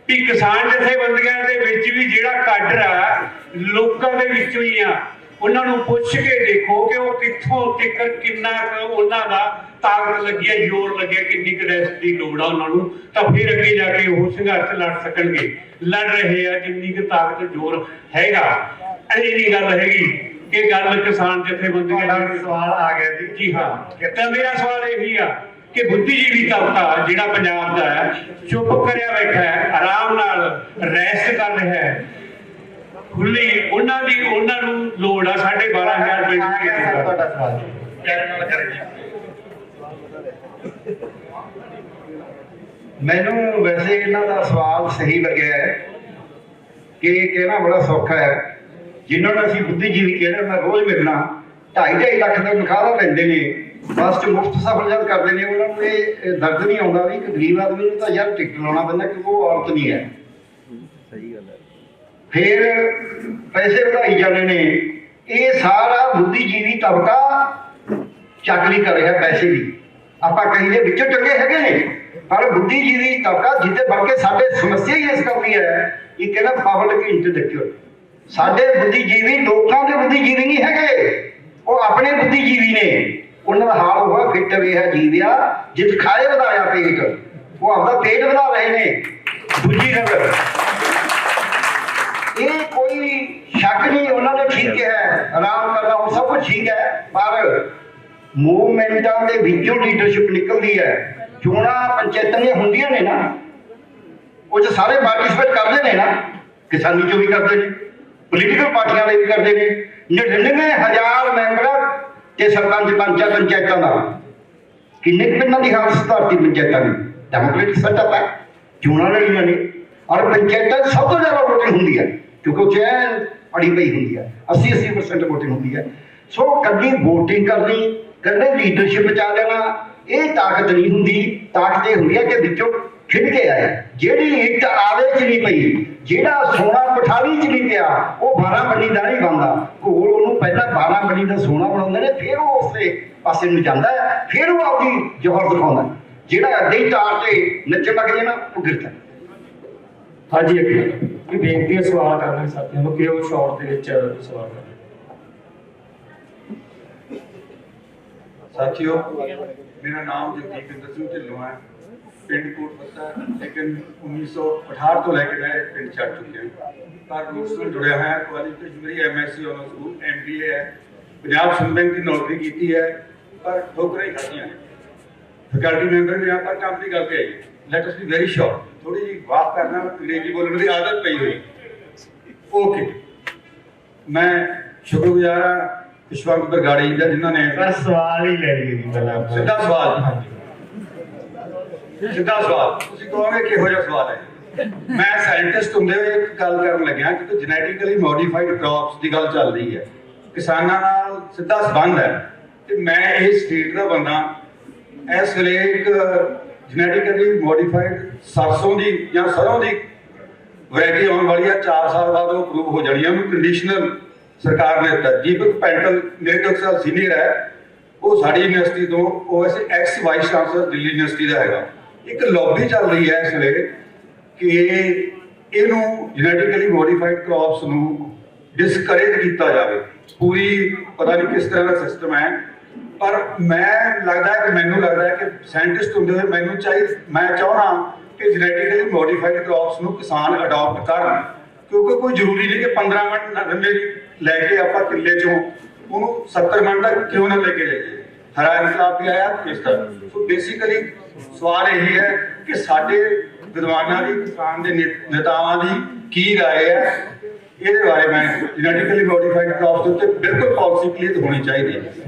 ਵੀ ਕਿਸਾਨ ਜਥੇਬੰਦੀਆਂ ਦੇ ਵਿੱਚ ਵੀ ਜਿਹੜਾ ਕਾਡਰ ਆ ਲੋਕਾਂ ਦੇ ਵਿੱਚੋਂ ਹੀ ਆ, ਉਹਨਾਂ ਨੂੰ ਪੁੱਛ ਕੇ ਦੇਖੋ ਕਿ ਉਹ ਕਿੱਥੋਂ ਤੱਕ ਕਿੰਨਾ ਉਹਨਾਂ ਦਾ ਤਾਕਤ ਲੱਗੀ ਹੈ, ਜ਼ੋਰ ਲੱਗਿਆ, ਕਿੰਨੀ ਕੁ ਰੈਸਟ ਦੀ ਲੋੜ ਆ ਉਹਨਾਂ ਨੂੰ, ਤਾਂ ਫਿਰ ਅੱਗੇ ਜਾ ਕੇ ਉਹ ਸੰਘਰਸ਼ ਲੜ ਸਕਣਗੇ। ਲੜ ਰਹੇ ਆ, ਜਿੰਨੀ ਕੁ ਤਾਕਤ ਜ਼ੋਰ ਹੈਗਾ। ਇਹ ਨਹੀਂ ਗੱਲ ਹੈਗੀ ਕਿ ਗੱਲ ਕਿਸਾਨ ਜਥੇਬੰਦੀਆਂ ਦਾ।
ਸਵਾਲ ਆ ਗਿਆ ਜੀ।
ਜੀ ਹਾਂ, ਤਾਂ ਮੇਰਾ ਸਵਾਲ ਇਹੀ ਆ
ਕਿ ਬੁੱਧੀਜੀਵੀ ਤਬਕਾ ਜਿਹੜਾ ਪੰਜਾਬ ਦਾ ਹੈ ਚੁੱਪ ਕਰਿਆ ਬੈਠਾ ਹੈ, ਆਰਾਮ ਨਾਲ ਰੈਸਟ ਕਰ ਰਿਹਾ ਹੈ। ਖੁੱਲੀ ਉਹਨਾਂ ਨੂੰ ਲੋੜ ਆ 12,500 ਰੁਪਏ ਦੀ।
ਤੁਹਾਡਾ ਸਵਾਲ ਮੈਨੂੰ ਵੈਸੇ ਇਹਨਾਂ ਦਾ ਸਵਾਲ ਸਹੀ ਲੱਗਿਆ ਹੈ ਕਿ ਕਹਿਣਾ ਬੜਾ ਸੌਖਾ ਹੈ। ਜਿਨ੍ਹਾਂ ਨੂੰ ਅਸੀਂ ਬੁੱਧੀਜੀਵੀ ਕਹਿੰਦੇ, ਮੈਂ ਰੋਜ਼ ਮਿਲਣਾ 2.5 ਲੱਖ ਦਾ ਤਨਖਾਹ ਦਾ ਲੈਂਦੇ ਨੇ, ਬੱਸ 'ਚ ਮੁਫਤ ਸਫ਼ਰ ਜਦ ਕਰਦੇ ਨੇ, ਉਹਨਾਂ ਨੂੰ ਇਹ ਦਰਦ ਨਹੀਂ ਆਉਂਦਾ ਵੀ ਇੱਕ ਗਰੀਬ ਆਦਮੀ ਨੂੰ ਤਾਂ ਯਾਰ ਟਿਕਟ ਲਾਉਣਾ ਪੈਂਦਾ ਕਿਉਂਕਿ ਉਹ ਔਰਤ ਨਹੀਂ ਹੈ। ਸਹੀ ਗੱਲ ਹੈ। ਫਿਰ ਪੈਸੇ ਵਧਾਈ ਜਾਂਦੇ ਨੇ। ਇਹ ਸਾਰਾ ਬੁੱਧੀਜੀਵੀ ਤਬਕਾ ਚਾਕਰੀ ਕਰ ਰਿਹਾ ਪੈਸੇ ਦੀ। ਆਪਾਂ ਕਹੀਏ ਵਿੱਚੋਂ ਚੰਗੇ ਹੈਗੇ ਨੇ, ਪਰ ਬੁੱਧੀਜੀਵੀ ਤਬਕਾ ਜਿੱਤੇ ਬਣ ਕੇ ਸਾਡੇ ਸਮੱਸਿਆ ਹੀ ਇਸ ਕਰਦੀ ਹੈ। ਇਹ ਕਹਿੰਦਾ ਪਬਲਿਕ ਇੰਟੈਲੈਕਚੁਅਲ। ਸਾਡੇ ਬੁੱਧੀਜੀਵੀ ਲੋਕਾਂ ਦੇ ਬੁੱਧੀਜੀਵੀ ਨਹੀਂ ਹੈਗੇ, ਉਹ ਆਪਣੇ ਬੁੱਧੀਜੀਵੀ ਨੇ। ਉਹਨਾਂ ਦਾ ਹਾਲ ਹੋਇਆ ਫਿੱਟ ਵੇਹਾ ਜੀਵਿਆ ਜਿਤ ਖਾਏ ਵਧਾਇਆ ਪੇਟ। ਉਹ ਆਪਦਾ ਪੇਟ ਵਧਾ ਰਹੇ ਨੇ। ਦੂਜੀ ਗੱਲ, ਇਹ ਕੋਈ ਸ਼ੱਕ ਨਹੀਂ ਉਹਨਾਂ ਨੇ ਠੀਕ ਕਿਹਾ ਹੈ, ਆਰਾਮ ਕਰਨਾ ਉਹ ਸਭ ਕੁਝ ਠੀਕ ਹੈ, ਪਰ ਮੂਵਮੈਂਟਾਂ ਦੇ ਵਿੱਚੋਂ ਲੀਡਰਸ਼ਿਪ ਨਿਕਲਦੀ ਹੈ। ਚੋਣਾਂ ਪੰਚਾਇਤਾਂ ਦੀਆਂ ਹੁੰਦੀਆਂ ਨੇ ਨਾ, ਉਹ 'ਚ ਸਾਰੇ ਪਾਰਟਿਸਪੇਟ ਕਰਦੇ ਨੇ ਨਾ, ਕਿਸਾਨੀ ਚੋਂ ਵੀ ਕਰਦੇ ਨੇ, ਪੋਲੀਟੀਕਲ ਪਾਰਟੀਆਂ ਦੇ ਵੀ ਕਰਦੇ ਨੇ। 99,000 ਮੈਂਬਰਾਂ ਤੇ ਸਰਪੰਚ ਪੰਚਾਇਤਾਂ ਦਾ ਕਿੰਨੇ ਪਿੰਡਾਂ ਦੀ ਹਾਲਤ ਸੁਧਾਰਤੀ ਪੰਚਾਇਤਾਂ ਨੇ। ਡੈਮੋਕ੍ਰੇਟਿਕ ਸੈਟਅਪ ਹੈ, ਚੋਣਾਂ ਲੜੀਆਂ ਨੇ, ਔਰ ਪੰਚਾਇਤਾਂ ਸਭ ਤੋਂ ਜ਼ਿਆਦਾ ਵੋਟਿੰਗ ਹੁੰਦੀ ਹੈ ਕਿਉਂਕਿ ਉਹ ਚੈਨ ਅੜੀ ਪਈ ਹੁੰਦੀ ਹੈ, 80% ਵੋਟਿੰਗ ਹੁੰਦੀ ਹੈ। ਸੋ ਕੱਲੀ ਵੋਟਿੰਗ ਕਰਨੀ, ਕੱਲੇ ਲੀਡਰਸ਼ਿਪ ਬਚਾ ਲੈਣਾ, ਇਹ ਤਾਕਤ ਨਹੀਂ ਹੁੰਦੀ। ਤਾਕਤ ਇਹ ਹੁੰਦੀ ਹੈ ਕਿ ਵਿੱਚੋਂ ਖਿੜ ਕੇ ਆਏ। ਜਿਹੜੀ ਇੱਟ ਆਵੇ 'ਚ ਨਹੀਂ ਪਈ, ਜਿਹੜਾ ਸੋਨਾ ਪਠਾਲੀ 'ਚ ਨਹੀਂ ਪਿਆ, ਉਹ 12 ਬੰਨੀ ਦਾ ਨਹੀਂ ਬਣਦਾ। ਘੋਲ ਉਹਨੂੰ ਪਹਿਲਾਂ 12 ਬੰਨੀ ਦਾ ਸੋਨਾ ਬਣਾਉਂਦੇ ਨੇ, ਫਿਰ ਉਹ ਉਸੇ ਪਾਸੇ ਨੂੰ ਜਾਂਦਾ ਹੈ, ਫਿਰ ਉਹ ਆਪਦੀ ਜੋਹਰ ਦਿਖਾਉਂਦਾ। ਜਿਹੜਾ ਅੱਧੇ ਹੀ ਤਾਰ ਤੇ ਨੱਚਣ ਲੱਗ ਜਾਏ ਨਾ, ਉਹ ਗਿਰਦਾ।
ਹਾਂਜੀ, ਇੱਕ ਬੇਨਤੀ ਹੈ ਸਵਾਲ ਕਰਨਾ ਸਾਥੀਆਂ ਨੂੰ ਕਿ ਉਹ ਸ਼ਾਰਟ ਦੇ ਵਿੱਚ ਸਵਾਲ ਕਰਨ।
ਸਾਥੀਓ, ਮੇਰਾ ਨਾਮ ਜਗਦੀਪ ਸਿੰਘ ਢਿੱਲੋਂ ਹੈ। ਪਿੰਡ ਕੋਟਪੱਤਾ, ਲੇਕਿਨ 1968 ਤੋਂ ਲੈ ਕੇ ਮੈਂ ਪਿੰਡ ਛੱਡ ਚੁੱਕਿਆ ਪਰ ਰੂਟਸ ਨਾਲ ਜੁੜਿਆ ਹੋਇਆ। ਕੁਆਲੀਫਿਕੇਸ਼ਨ ਮੇਰੀ MSc ਆਨਰਸ ਸਕੂਲ MBA ਹੈ। ਪੰਜਾਬ ਸੁਨ ਬੈਂਕ ਦੀ ਨੌਕਰੀ ਕੀਤੀ ਹੈ, ਪਰ ਠੋਕਰਾਂ ਹੀ ਖਾਧੀਆਂ ਨੇ। ਫੈਕਲਟੀ ਮੈਂਬਰ ਵੀ ਹਾਂ, ਪਰ ਕੰਮ ਦੀ ਗੱਲ ਤੇ ਆਈ। Let us be very short. ਥੋੜੀ ਜਿਹੀ ਬਾਤ ਕਰਨਾ, ਅੰਗਰੇਜ਼ੀ ਬੋਲਣ ਦੀ ਆਦਤ ਪਈ ਹੋਈ। ਓਕੇ, ਮੈਂ ਸ਼ੁਕਰਗੁਜ਼ਾਰ ਹਾਂ ਵਿਸ਼ਵੰਤ ਬਰਗਾੜੀ ਜੀ ਦਾ, ਜਿਨ੍ਹਾਂ ਨੇ
ਸਵਾਲ ਹੀ ਲੈ ਲਈਏ ਜੀ ਪਹਿਲਾਂ।
ਸਿੱਧਾ ਸਵਾਲ, ਸਿੱਧਾ ਸਵਾਲ। ਤੁਸੀਂ ਕਹੋਗੇ ਕਿਹੋ ਜਿਹਾ ਸਵਾਲ ਹੈ। ਮੈਂ ਸਾਇੰਟਿਸਟ ਹੁੰਦੇ ਹੋਏ ਇੱਕ ਗੱਲ ਕਰਨ ਲੱਗਿਆ ਕਿ ਜੈਨੇਟਿਕਲੀ ਮੋਡੀਫਾਈਡ ਕ੍ਰੌਪਸ ਦੀ ਗੱਲ ਚੱਲ ਰਹੀ ਹੈ, ਕਿਸਾਨਾਂ ਨਾਲ ਸਿੱਧਾ ਸੰਬੰਧ ਹੈ। ਤੇ ਮੈਂ ਇਹ ਸਟੇਟ ਦਾ ਬੰਦਾ ਇਸ ਵੇਲੇ ਇੱਕ ਜੈਨੇਟਿਕਲੀ ਮੋਡੀਫਾਈਡ ਸਰਸੋਂ ਦੀ ਜਾਂ ਸਰੋਂ ਦੀ ਵੈਰਾਈਟੀ ਆਉਣ ਵਾਲੀ ਹੈ। 4 ਸਾਲ ਬਾਅਦ ਉਹ ਅਪਰੂਵ ਹੋ ਜਾਣੀ ਹੈ। ਉਹਨੂੰ ਕੰਡੀਸ਼ਨਲ ਸਰਕਾਰ ਨੇ ਦਿੱਤਾ। ਦੀਪਕ ਪੈਂਟਲ ਮੇਰੇ ਤੋਂ 1 ਸਾਲ ਸੀਨੀਅਰ ਹੈ, ਉਹ ਸਾਡੀ ਯੂਨੀਵਰਸਿਟੀ ਤੋਂ, ਉਹ ਵੈਸੇ ex vice chancellor Delhi university ਦਾ ਹੈਗਾ। ਇੱਕ ਲੌਬੀ ਚੱਲ ਰਹੀ ਹੈ ਇਸ ਵੇਲੇ ਕਿ ਇਹਨੂੰ ਜੈਨੇਟਿਕਲੀ ਮੋਡੀਫਾਈਡ ਕ੍ਰੌਪਸ ਨੂੰ ਡਿਸਕਰੇਜ ਕੀਤਾ ਜਾਵੇ। ਪੂਰੀ ਪਤਾ ਨਹੀਂ ਕਿਸ ਤਰ੍ਹਾਂ ਦਾ ਸਿਸਟਮ ਹੈ, ਪਰ ਮੈਨੂੰ ਲੱਗਦਾ ਹੈ ਕਿ ਸਾਇੰਟਿਸਟ ਹੁੰਦੇ ਹੋਏ ਮੈਂ ਚਾਹੁੰਦਾ ਕਿ ਜੈਨੇਟਿਕਲੀ ਮੋਡੀਫਾਈਡ ਕ੍ਰੌਪਸ ਨੂੰ ਕਿਸਾਨ ਅਡਾਪਟ ਕਰਨ, ਕਿਉਂਕਿ ਕੋਈ ਜ਼ਰੂਰੀ ਨਹੀਂ ਕਿ 15 ਮਿੰਟ ਨਰਮੇ ਲੈ ਕੇ ਆਪਾਂ ਕਿੱਲੇ ਚੋਂ ਉਹਨੂੰ 70 ਮਿੰਟ ਤੱਕ ਕਿਉਂ ਨਾ ਲੈ ਕੇ ਜਾਈਏ। ਹਰਾ ਇਨਕਲਾਬ ਵੀ ਆਇਆ ਕਿਸ ਤਰ੍ਹਾਂ। ਸੋ ਬੇਸਿਕਲੀ ਸਵਾਲ ਇਹੀ ਹੈ ਕਿ ਸਾਡੇ ਵਿਦਵਾਨਾਂ ਦੀ, ਕਿਸਾਨ ਦੇ ਨੇਤਾਵਾਂ ਦੀ ਕੀ ਰਾਏ ਹੈ ਇਹਦੇ ਬਾਰੇ। ਮੈਂ ਜੈਨੇਟਿਕਲੀ ਮੋਡੀਫਾਈਡ ਕ੍ਰੌਪਸ ਦੇ ਉੱਤੇ ਬਿਲਕੁਲ ਪਾਲਿਸੀ ਕਲੀਅਰ ਹੋਣੀ ਚਾਹੀਦੀ ਹੈ।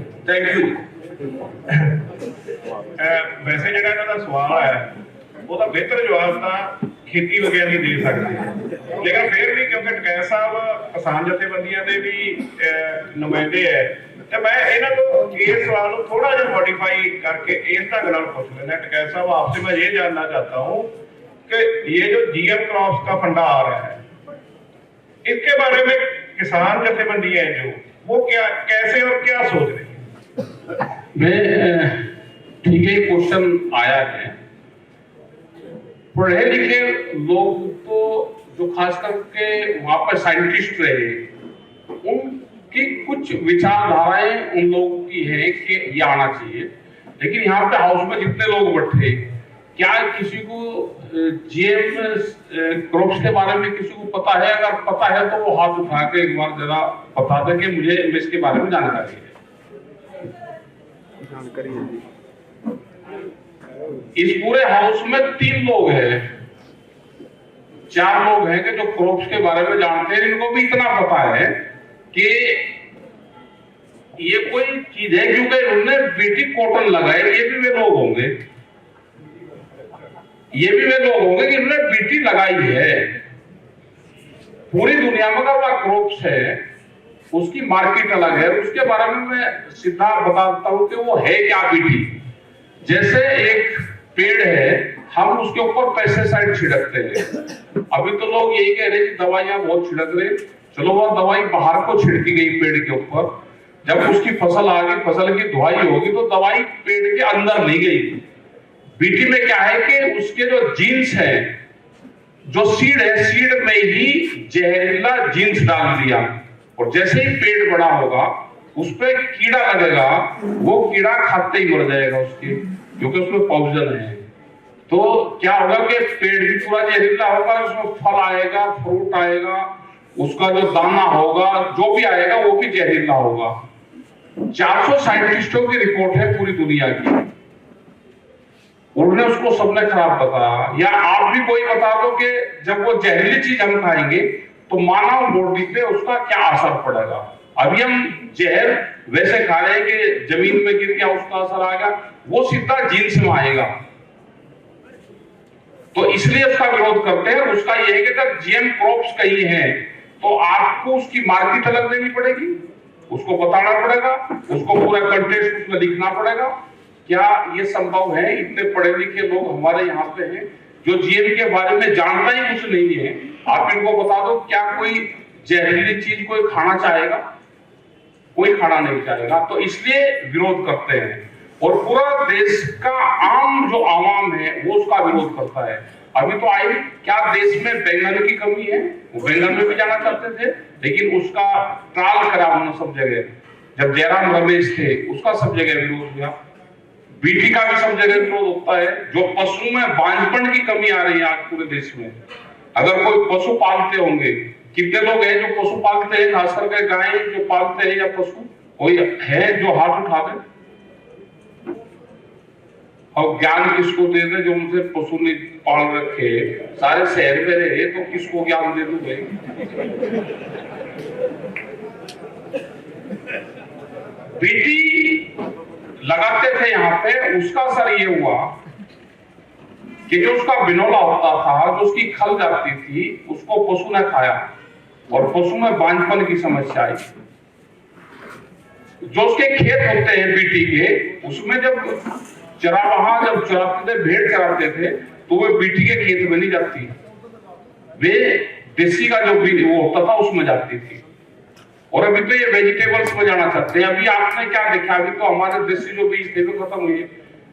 ਥੈਂਕ ਯੂ ਜੀ।
ਵੈਸੇ ਜਿਹੜਾ ਇਹਨਾਂ ਦਾ ਸਵਾਲ ਹੈ ਉਹਦਾ ਬਿਹਤਰ ਜਵਾਬ ਤਾਂ ਖੇਤੀ ਵਿਗਿਆਨੀ ਦੇ ਸਕਦੇ ਹੈ, ਲੇਕਿਨ ਫਿਰ ਵੀ ਕਿਉਂਕਿ ਟਕੈਤ ਸਾਹਿਬ ਕਿਸਾਨ ਜਥੇਬੰਦੀਆਂ ਦੇ ਵੀ ਨੁਮਾਇੰਦੇ ਹੈ, ਤੇ ਮੈਂ ਇਹਨਾਂ ਤੋਂ ਇਸ ਸਵਾਲ ਨੂੰ ਥੋੜਾ ਜਿਹਾ ਮੋਡੀਫाई करके इस ढंग ਨਾਲ पूछ लेना। टकैत साहब, आपसे मैं ये जानना चाहता हूँ कि ये जो GM क्रॉप्स का फंडा आ रहा है, इसके बारे में किसान जथेबंदियां जो वो क्या, कैसे और क्या सोच रही है?
मैं ठीक है, क्वेश्चन आया है। पढ़े लिखे लोग तो जो खास करके वहां पर साइंटिस्ट रहे, उनकी कुछ विचारधाराएं उन लोगों की है कि ये आना चाहिए। लेकिन यहाँ पे हाउस में जितने लोग बैठे, क्या किसी को GM क्रॉप्स के बारे में किसी को पता है? अगर पता है तो वो हाथ उठा के एक बार जरा बता दें कि मुझे इसके बारे में जानकारी है। इस पूरे हाउस में 3 लोग हैं, 4 लोग हैं कि जो क्रॉप्स के बारे में जानते हैं। इनको भी इतना पता है कि ये कोई चीज है, क्योंकि उन्होंने बीटी कॉटन लगाए। ये भी वे लोग होंगे कि उन्होंने बीटी लगाई है। पूरी दुनिया में अगर वह क्रॉप्स है, उसकी मार्केट अलग है। उसके बारे में मैं सीधा बताता हूं कि वो है क्या बीटी। जैसे एक पेड़ है, हम उसके ऊपर पेस्टिसाइड छिड़कते हैं। अभी तो लोग यही कह रहे हैं कि दवाइयां बहुत छिड़क रहे, चलो वह दवाई बाहर को छिड़की गई पेड़ के ऊपर, जब उसकी फसल आ गई, फसल की धुआई होगी तो दवाई पेड़ के अंदर नहीं गई। बीटी में क्या है कि उसके जो जीन्स है, जो सीड है, सीड में ही जहरीला जीन्स डाल दिया, और जैसे ही पेड़ बड़ा होगा उस पे कीड़ा लगेगा, वो कीड़ा खाते ही मर जाएगा उसके, क्योंकि उसमें पॉइजन है। तो क्या होगा कि पेड़ भी पूरा जहरीला होगा, उसमें फल आएगा, फ्रूट आएगा, उसका जो दाना होगा, जो भी आएगा वो भी जहरीला होगा। 400 साइंटिस्टों की रिपोर्ट है पूरी दुनिया की, उन्होंने उसको सबने खराब बताया। या आप भी कोई बता दो कि जब वो जहरीली चीज हम खाएंगे तो मानव बॉडी पे उसका क्या असर पड़ेगा। अभी हम जहर वैसे खा रहे हैं कि जमीन में गिर गया, उसका असर आ गया, वो सीधा जीन्स में आएगा। तो इसलिए उसका विरोध करते हैं। उसका ये है कि अगर जीएम क्रॉप्स कहीं है तो आपको उसकी मार्केट अलग देनी पड़ेगी, उसको बताना पड़ेगा, उसको पूरा कंटेंट उसमें लिखना पड़ेगा। क्या ये संभव है? इतने पढ़े लिखे लोग हमारे यहाँ पे हैं जो जीएम के बारे में जानता ही कुछ नहीं है। आप इनको बता दो, क्या कोई जहरीली चीज कोई खाना चाहेगा? कोई खाना नहीं चाहेगा। तो इसलिए विरोध करते हैं, और पूरा देश का आम जो आवाम है वो उसका विरोध करता है। अभी तो आई, क्या देश में बैंगन की कमी है? वो बैंगन में भी जाना चाहते थे, लेकिन उसका ट्रायल करा उन्होंने सब जगह। जब जयराम रमेश थे, उसका सब जगह विरोध हुआ। बीटी का भी सब जगह विरोध होता है। जो पशु में बांझपन की कमी आ रही है आज पूरे देश में। अगर कोई पशु पालते होंगे, कितने लोग हैं जो पशु पालते हैं, खास करके गाय जो पालते हैं या पशु, कोई है जो हाथ उठा दे? और ज्ञान किसको दे दे जो उनसे पशु ने पाल रखे? सारे शहर में रहे तो किसको ज्ञान दे दूं भाई? बीटी लगाते थे यहाँ पे, उसका असर ये हुआ कि जो उसका बिनौला होता था, जो उसकी खल जाती थी, उसको पशु ने खाया और पशु में बांझपन की समस्या आई। जो उसके खेत होते हैं बीटी के, उसमें जब चरावाहा जब चराते थे, भेड़ चराते थे, तो वे बीटी के खेत में नहीं जाती, वे देसी का जो बीज वो होता था उसमें जाती थी। और अभी तो ये वेजिटेबल्स में जाना चाहते हैं। अभी आपने क्या देखा? अभी तो हमारे देसी जो बीज थे वो खत्म हुए,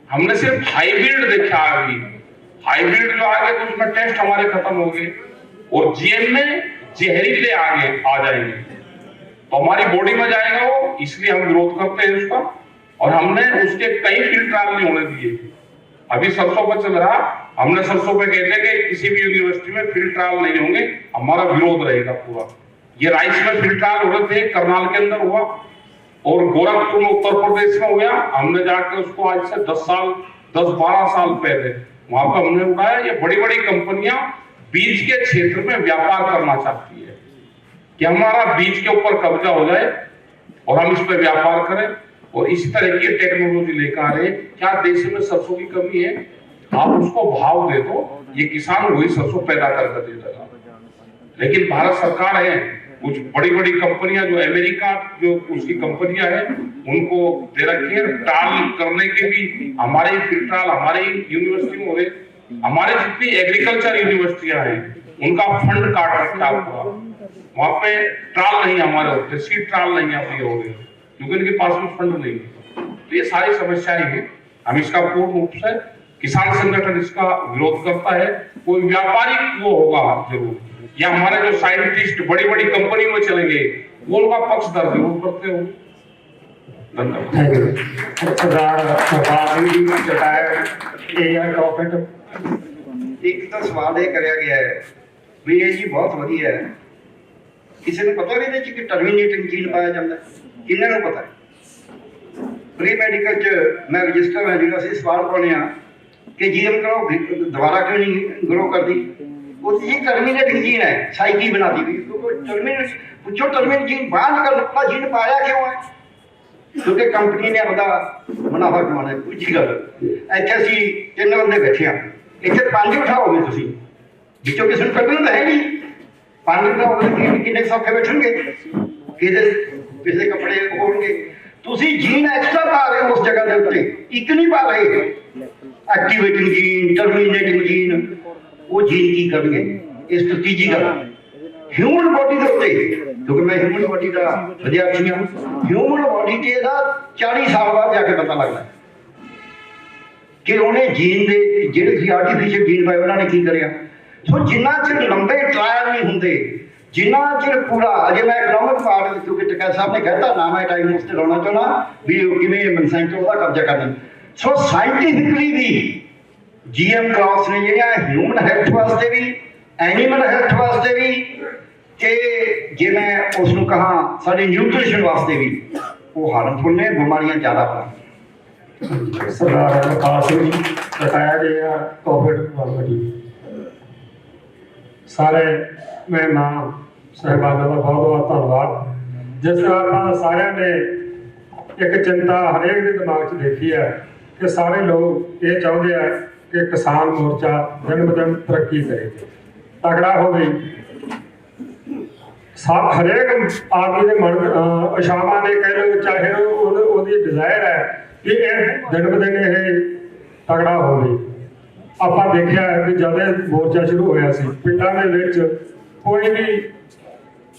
हमने सिर्फ हाइब्रिड देखा। अभी हाइब्रिड जो आ गए तो उसमें टेस्ट हमारे खत्म हो गए, और जीएम में जहरीले आगे आ जाएंगे तो हमारी बॉडी में जाएगा वो। इसलिए हम विरोध करते हैं उसका, और हमने उसके कई फील्ड ट्रायल नहीं होने दिए। अभी सरसों पर चल रहा, हमने सरसों पे कहते हैं कि किसी भी यूनिवर्सिटी में फील्ड ट्रायल नहीं होंगे, हमारा विरोध रहेगा पूरा। ये राइस में फील्ड ट्रायल हो रहे थे, करनाल के अंदर हुआ, और गोरखपुर में उत्तर प्रदेश में हो गया। हमने जाकर उसको आज से 10-12 साल पहले वहां पर हमने उठाया। ये बड़ी बड़ी कंपनियां बीज के क्षेत्र में व्यापार करना चाहती है कि हमारा बीज के ऊपर कब्जा हो जाए और हम इस पर व्यापार करें, और इसी तरह की टेक्नोलॉजी लेकर आ रहे। क्या देश में सरसों की कमी है? आप उसको भाव दे दो, ये किसान वही सरसों पैदा करके दे देगा। लेकिन भारत सरकार है, कुछ बड़ी बड़ी कंपनियां जो अमेरिका जो उसकी कंपनियां हैं उनको दे रखी है। ट्रायल करने के भी हमारे फील्ड ट्रायल हमारे यूनिवर्सिटी में हो रहे। हमारे जितनी एग्रीकल्चर यूनिवर्सिटियां हैं उनका फंड काट रखा हुआ, वहां पे ट्रायल नहीं हमारे होते, सीड ट्रायल नहीं आप हो रहे, क्योंकि इनके पास में फंड नहीं है। तो ये सारी समस्याएं हैं। हम इसका पूर्ण रूप से, किसान संगठन इसका विरोध करता है। कोई व्यापारिक वो होगा जरूर, या हमारे जो साइंटिस्ट बड़ी बड़ी कंपनी में चलेंगे वो उनका पक्षधर जरूर करते हो।
एक तो सवाल ये कराया गया है भी ये जी बहुत वधिया है, किसी ने पता भी नहीं कि टर्मिनेटिंग जीन पाया जाता है? किन्ने पता है? प्री मैडिकल च मैं रजिस्टर है जिहड़ा सी सवाल पाने कि जीएम करो दोबारा क्यों नहीं ग्रो कर दी? वो जी टर्मिनेटिंग जीन है, साइकी बना दी हुई। तो टर्मिनेट पूछो टर्मिनेट जीन बाहर कर अपना जीन पाया क्यों है? क्योंकि कंपनी ने अपना मुनाफा कमाना है। दूजी गल ਇੱਥੇ ਅਸੀਂ 3 ਬੰਦੇ ਬੈਠੇ ਆ, ਇੱਥੇ 5 ਬਿਠਾਓਗੇ ਤੁਸੀਂ, ਵਿੱਚੋਂ ਕਿਸੇ ਨੂੰ ਕੱਢਣਾ ਤਾਂ ਹੈ ਨਹੀਂ। 5 ਬਿਠਾਓਗੇ ਕਿੰਨੇ ਸੌਖੇ ਬੈਠਣਗੇ, ਕਿਸੇ ਕੱਪੜੇ ਹੋਣਗੇ। ਤੁਸੀਂ ਜੀਨ ਐਕਸਟਰਾ ਪਾ ਰਹੇ ਹੋ ਉਸ ਜਗ੍ਹਾ ਦੇ ਉੱਤੇ, ਇੱਕ ਨਹੀਂ ਪਾ ਰਹੇ। ਐਕਟੀਵੇਟਿੰਗ ਜੀਨ, ਟਰਮੀਨੇਟਿੰਗ ਜੀਨ, ਉਹ ਜੀਨ ਕੀ ਕਰਨਗੇ? ਇਸ ਤੋਂ ਤੀਜੀ ਗੱਲ ਹਿਊਮਨ ਬੋਡੀ ਦੇ ਉੱਤੇ, ਕਿਉਂਕਿ ਮੈਂ ਹਿਊਮਨ ਬੋਡੀ ਦਾ ਵਿਦਿਆਰਥੀ ਹਾਂ, ਹਿਊਮਨ ਬੋਡੀ ਤੇ ਇਹਦਾ 40 ਸਾਲ ਬਾਅਦ ਜਾ ਕੇ ਪਤਾ ਲੱਗਦਾ ਕਿ ਉਹਨੇ ਜੀਨ ਦੇ ਜਿਹੜੇ ਤੁਸੀਂ ਆਰਟੀਫਿਸ਼ੀਅਲ ਜੀਨ ਪਾਏ ਉਹਨਾਂ ਨੇ ਕੀ ਕਰਿਆ। ਸੋ ਜਿੰਨਾ ਚਿਰ ਲੰਬੇ ਟ੍ਰਾਇਲ ਨਹੀਂ ਹੁੰਦੇ, ਜਿੰਨਾ ਚਿਰ ਪੂਰਾ, ਅਜੇ ਮੈਂ ਇਕਨੋਮਿਕ ਪਾਰਟ, ਕਿਉਂਕਿ ਟਕੈਤ ਸਾਹਿਬ ਨੇ ਕਹਿਤਾ ਨਾ ਮੈਂ ਟਾਈਮ ਉਸ ਤੇ ਲਾਉਣਾ ਚਾਹੁੰਦਾ ਵੀ ਕਿਵੇਂ ਮਨਸੈਂਟਰ ਉਹਦਾ ਕਬਜ਼ਾ ਕਰਨਾ। ਸੋ ਸਾਇੰਟੀਫਿਕਲੀ ਵੀ ਜੀਐਮ ਕ੍ਰਾਸ ਨੇ ਜਿਹੜੀਆਂ ਹਿਊਮਨ ਹੈਲਥ ਵਾਸਤੇ ਵੀ, ਐਨੀਮਲ ਹੈਲਥ ਵਾਸਤੇ ਵੀ, ਤੇ ਜੇ ਮੈਂ ਉਸ ਨੂੰ ਕਹਾਂ ਸਾਡੀ ਨਿਊਟ੍ਰੀਸ਼ਨ ਵਾਸਤੇ ਵੀ, ਉਹ ਹਾਰਮਫੁਲ ਨੇ, ਬਿਮਾਰੀਆਂ ਜ਼ਿਆਦਾ ਫੈਲਦੀਆਂ।
ਸਰਦਾਰ ਬਲਕਾਰ ਸਿੰਘ ਜੀ ਬਤਾਇਆ ਗਿਆ ਕੋਵਿਡ ਵਾਲੀ ਸਾਰੇ ਮਹਿਮਾਨ ਸਾਹਿਬਾਨਾਂ ਦਾ ਬਹੁਤ ਬਹੁਤ ਧੰਨਵਾਦ। ਜਿਸ ਤਰ੍ਹਾਂ ਆਪਾਂ ਸਾਰਿਆਂ ਨੇ ਇੱਕ ਚਿੰਤਾ ਹਰੇਕ ਦੇ ਦਿਮਾਗ 'ਚ ਦੇਖੀ ਹੈ ਕਿ ਸਾਰੇ ਲੋਕ ਇਹ ਚਾਹੁੰਦੇ ਆ ਕਿ ਕਿਸਾਨ ਮੋਰਚਾ ਦਿਨ ਬ ਦਿਨ ਤਰੱਕੀ ਕਰੇ, ਤਕੜਾ ਹੋਵੇ। ਹਰੇਕ ਆਦਮੀ ਦੇ ਮਨ ਅਸ਼ਾਵਾਂ ਨੇ ਕਹਿ ਲਓ, ਚਾਹੇ ਉਹਦੀ ਡਿਜ਼ਾਇਰ ਹੈ ਕਿ ਇਹ ਦਿਨ ਬ ਦਿਨ ਇਹ ਤਗੜਾ ਹੋਵੇ। ਆਪਾਂ ਦੇਖਿਆ ਕਿ ਜਦ ਮੋਰਚਾ ਸ਼ੁਰੂ ਹੋਇਆ ਸੀ, ਪਿੰਡਾਂ ਦੇ ਵਿੱਚ ਕੋਈ ਵੀ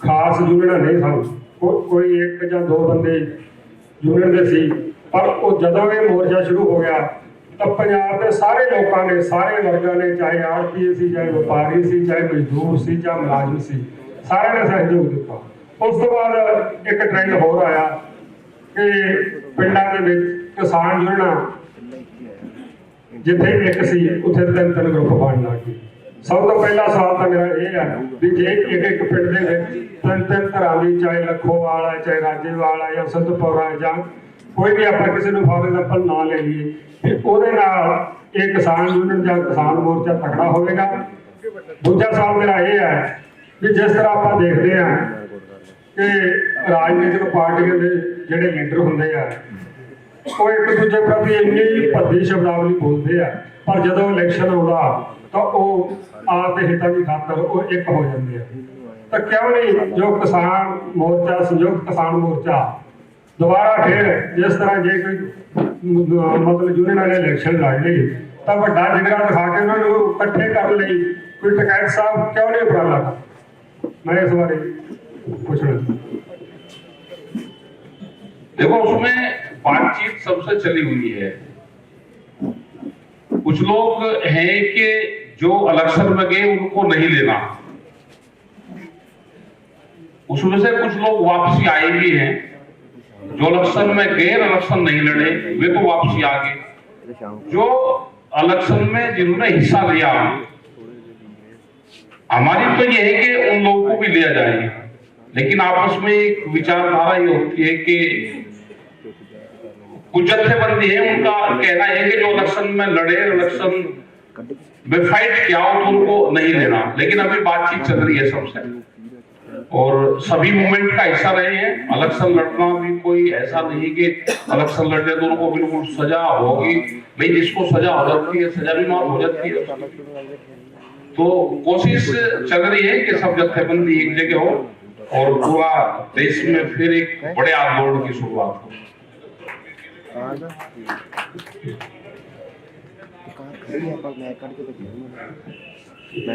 ਖਾਸ ਯੂਨਿਟ ਨਹੀਂ ਸਨ, ਕੋਈ 1 ਜਾਂ 2 ਬੰਦੇ ਯੂਨਿਟ ਦੇ ਸੀ। ਪਰ ਉਹ ਜਦੋਂ ਇਹ ਮੋਰਚਾ ਸ਼ੁਰੂ ਹੋ ਗਿਆ ਤਾਂ ਪੰਜਾਬ ਦੇ ਸਾਰੇ ਲੋਕਾਂ ਨੇ, ਸਾਰੇ ਵਰਗਾਂ ਨੇ, ਚਾਹੇ ਆੜ੍ਹਤੀਏ ਸੀ, ਚਾਹੇ ਵਪਾਰੀ ਸੀ, ਚਾਹੇ ਮਜ਼ਦੂਰ ਸੀ, ਚਾਹੇ ਮੁਲਾਜ਼ਮ ਸੀ, ਸਾਰਿਆਂ ਨੇ ਸਹਿਯੋਗ ਦਿੱਤਾ। ਉਸ ਤੋਂ ਬਾਅਦ ਇੱਕ ਟ੍ਰੈਂਡ ਹੋਰ ਆਇਆ ਕਿ ਪਿੰਡਾਂ ਦੇ ਵਿੱਚ ਕਿਸਾਨ ਯੂਨੀਅਨਾਂ ਜਿੱਥੇ ਇੱਕ ਸੀ ਉੱਥੇ 3-3 ਗਰੁੱਪ ਬਣਨ ਲੱਗ ਗਏ। ਸਭ ਤੋਂ ਪਹਿਲਾ ਸਵਾਲ ਤਾਂ ਮੇਰਾ ਇਹ ਹੈ ਵੀ ਜੇ ਇੱਕ ਪਿੰਡ ਦੇ ਵਿੱਚ 3-3 ਤਰ੍ਹਾਂ ਦੀ, ਚਾਹੇ ਲੱਖੋਵਾਲ ਹੈ, ਚਾਹੇ ਰਾਜੇਵਾਲ ਹੈ, ਜਾਂ ਸੰਤਪੁਰਾ ਹੈ, ਜਾਂ ਕੋਈ ਵੀ ਆਪਾਂ ਕਿਸੇ ਨੂੰ ਫਾਰ ਐਗਜ਼ਾਮਪਲ ਨਾਂ ਲੈ ਲਈਏ, ਕਿ ਉਹਦੇ ਨਾਲ ਇਹ ਕਿਸਾਨ ਯੂਨੀਅਨ ਜਾਂ ਕਿਸਾਨ ਮੋਰਚਾ ਤਕੜਾ ਹੋਵੇਗਾ। ਦੂਜਾ ਸਵਾਲ ਮੇਰਾ ਇਹ ਹੈ ਕਿ ਜਿਸ ਤਰ੍ਹਾਂ ਆਪਾਂ ਦੇਖਦੇ ਹਾਂ ਕਿ ਰਾਜਨੀਤਿਕ ਪਾਰਟੀਆਂ ਦੇ ਜਿਹੜੇ ਲੀਡਰ ਹੁੰਦੇ ਆ, ਉਹ ਇੱਕ ਦੂਜੇ ਪ੍ਰਤੀ ਇੰਨੀ ਭੱਦੀ ਸ਼ਬਦਾਵਲੀ ਬੋਲਦੇ ਆ, ਪਰ ਜਦੋਂ ਇਲੈਕਸ਼ਨ ਆਉਂਦਾ ਤਾਂ ਉਹ ਆਪਦੇ ਹਿੱਤਾਂ ਦੀ ਖਾਤਰ ਉਹ ਇੱਕ ਹੋ ਜਾਂਦੇ ਆ। ਤਾਂ ਕਿਉਂ ਨਹੀਂ ਜੋ ਕਿਸਾਨ ਮੋਰਚਾ, ਸੰਯੁਕਤ ਕਿਸਾਨ ਮੋਰਚਾ ਦੁਬਾਰਾ ਫਿਰ ਜਿਸ ਤਰ੍ਹਾਂ ਜੇ ਕੋਈ ਮਤਲਬ ਯੂਨੀਅਨਾਂ ਨੇ ਇਲੈਕਸ਼ਨ ਲੜ ਲਈ ਤਾਂ ਵੱਡਾ ਜਿਗਰਾ ਦਿਖਾ ਕੇ ਉਹਨਾਂ ਨੂੰ ਇਕੱਠੇ ਕਰਨ ਲਈ ਕੋਈ ਟਕੈਤ ਸਾਹਿਬ ਕਿਉਂ ਨਹੀਂ ਉਪਰਾਲਾ ਕਰਦਾ? मैं इस बारे पूछना।
देखो, उसमें बातचीत सबसे चली हुई है। कुछ लोग हैं कि जो इलेक्शन में गए उनको नहीं लेना, उसमें से कुछ लोग वापसी आए भी हैं। जो इलेक्शन में गए, इलेक्शन नहीं लड़े, वे तो वापसी आ गए। जो इलेक्शन में जिन्होंने हिस्सा लिया, हमारी तो ये है कि उन लोगों को भी लिया जाए, लेकिन आपस में एक विचारधारा ये होती है कि कुछ जत्थेबंदी है, उनका कहना है कि जो इलेक्शन में लड़े, इलेक्शन में फाइट किया हो तो उनको नहीं लेना। लेकिन अभी बातचीत चल रही है सबसे, और सभी मूवमेंट का हिस्सा रहे हैं। इलेक्शन लड़ना भी कोई ऐसा नहीं कि इलेक्शन लड़ने तो उनको बिल्कुल सजा होगी। भाई जिसको सजा हो जाती है, सजा भी माफ हो जाती है। तो कोशिश चल रही है कि सब जत्थेबंदी एक जगह हो और पूरा देश में फिर एक बड़े आंदोलन की शुरुआत हो।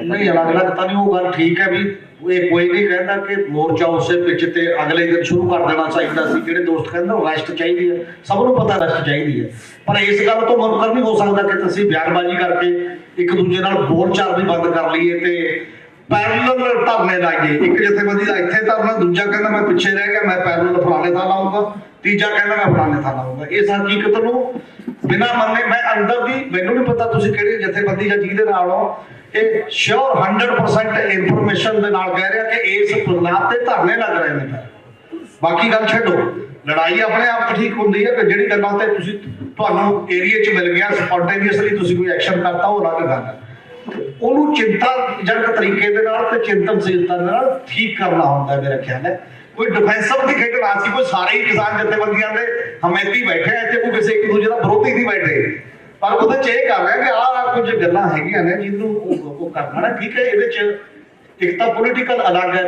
नहीं, अलग-अलग ਤਾਂ ਨਹੀਂ, ਉਹ ਗੱਲ ਠੀਕ ਹੈ ਵੀ ਇਹ ਕੋਈ ਨਹੀਂ ਕਹਿੰਦਾ ਕਿ ਮੋਰਚਾ ਉਸੇ ਪਿੱਛ ਤੇ ਅਗਲੇ ਦਿਨ ਸ਼ੁਰੂ ਕਰ ਦੇਣਾ ਚਾਹੀਦਾ ਸੀ। ਜਿਹੜੇ ਦੋਸਤ ਕਹਿੰਦੇ ਉਹ ਰੈਸਟ ਚਾਹੀਦੀ ਹੈ, ਸਭ ਨੂੰ ਪਤਾ ਰੈਸਟ ਚਾਹੀਦੀ ਹੈ, ਪਰ ਇਸ ਗੱਲ ਤੋਂ ਮੁਨਕਰ ਨਹੀਂ ਹੋ ਸਕਦਾ ਕਿ ਤੁਸੀਂ ਬਿਆਨਬਾਜ਼ੀ ਕਰਕੇ ਇੱਕ ਦੂਜੇ ਨਾਲ ਬੋਲਚਾਲ ਵੀ ਬੰਦ ਕਰ ਲਈਏ ਤੇ ਪੈਰਲਲ ਧਰਨੇ ਲਾਈਏ। ਇੱਕ ਜਥੇਬੰਦੀ ਦਾ ਇੱਥੇ ਧਰਨਾ, ਦੂਜਾ ਕਹਿੰਦਾ ਮੈਂ ਪਿੱਛੇ ਰਹਿ ਗਿਆ, ਮੈਂ ਪੈਰਲਲ ਫਲਾਣੇ ਥਾਂ ਲਾਊਂਗਾ, ਤੀਜਾ ਕਹਿੰਦਾ ਮੈਂ ਫਲਾਣੇ ਥਾਂ ਲਾਊਂਗਾ। ਇਸ ਹਕੀਕਤ ਨੂੰ ਬਿਨਾਂ ਮੰਨੇ ਮੈਂ ਅੰਦਰ ਦੀ, ਮੈਨੂੰ ਨਹੀਂ ਪਤਾ ਤੁਸੀਂ ਕਿਹੜੀ ਜਥੇਬੰਦੀ ਜਾਂ ਜਿਹਦੇ ਨਾਲ ਹੋ, ਇਹ ਸ਼ੋਰ 100% ਇਨਫੋਰਮੇਸ਼ਨ ਦੇ ਨਾਲ ਕਹਿ ਰਿਹਾ ਕਿ ਇਸ ਬੁਨਿਆਦ ਤੇ ਧਰਨੇ ਲੱਗ ਰਹੇ ਨੇ। ਬਾਕੀ ਗੱਲ ਛੱਡੋ, ਲੜਾਈ ਆਪਣੇ ਆਪ ਠੀਕ ਹੁੰਦੀ ਹੈ ਕਿ ਜਿਹੜੀ ਗੱਲਾਂ ਤੇ ਤੁਹਾਨੂੰ ਏਰੀਆ 'ਚ ਮਿਲ ਗਿਆ ਸਪੌਂਟੇਨੀਅਸਲੀ ਤੁਸੀਂ ਕੋਈ ਐਕਸ਼ਨ ਕਰਤਾ, ਉਹ ਅਲੱਗ ਗੱਲ ਹੈ। ਉਹਨੂੰ ਚਿੰਤਾਜਨਕ ਤਰੀਕੇ ਦੇ ਨਾਲ ਤੇ ਚਿੰਤਨਸ਼ੀਲਤਾ ਦੇ ਨਾਲ ਠੀਕ ਕਰਨਾ ਹੁੰਦਾ ਹੈ। ਮੇਰਾ ਖਿਆਲ ਹੈ ਕੋਈ ਡਿਫੈਂਸਿਵ ਦੀ ਖੇਡਣਾ ਸੀ, ਕੋਈ ਸਾਰੇ ਹੀ ਕਿਸਾਨ ਜਥੇਬੰਦੀਆਂ ਦੇ ਹਮੇਤੀ ਬੈਠੇ ਆ ਇੱਥੇ, ਕੋਈ ਕਿਸੇ ਇੱਕ ਦੂਜੇ ਦਾ ਵਿਰੋਧੀ ਨਹੀਂ ਬੈਠੇ, ਪਰ ਉਹਦੇ 'ਚ ਇਹ ਕਰ ਰਿਹਾ ਕਿ ਆਹ ਕੁਝ ਗੱਲਾਂ ਹੈਗੀਆਂ ਨੇ ਜਿਹਨੂੰ ਉਹ ਕਰਨਾ ਨਾ ਠੀਕ ਹੈ। ਇਹਦੇ 'ਚ ਇੱਕ ਤਾਂ ਪੋਲੀਟੀਕਲ ਅਲੱਗ ਹੈ,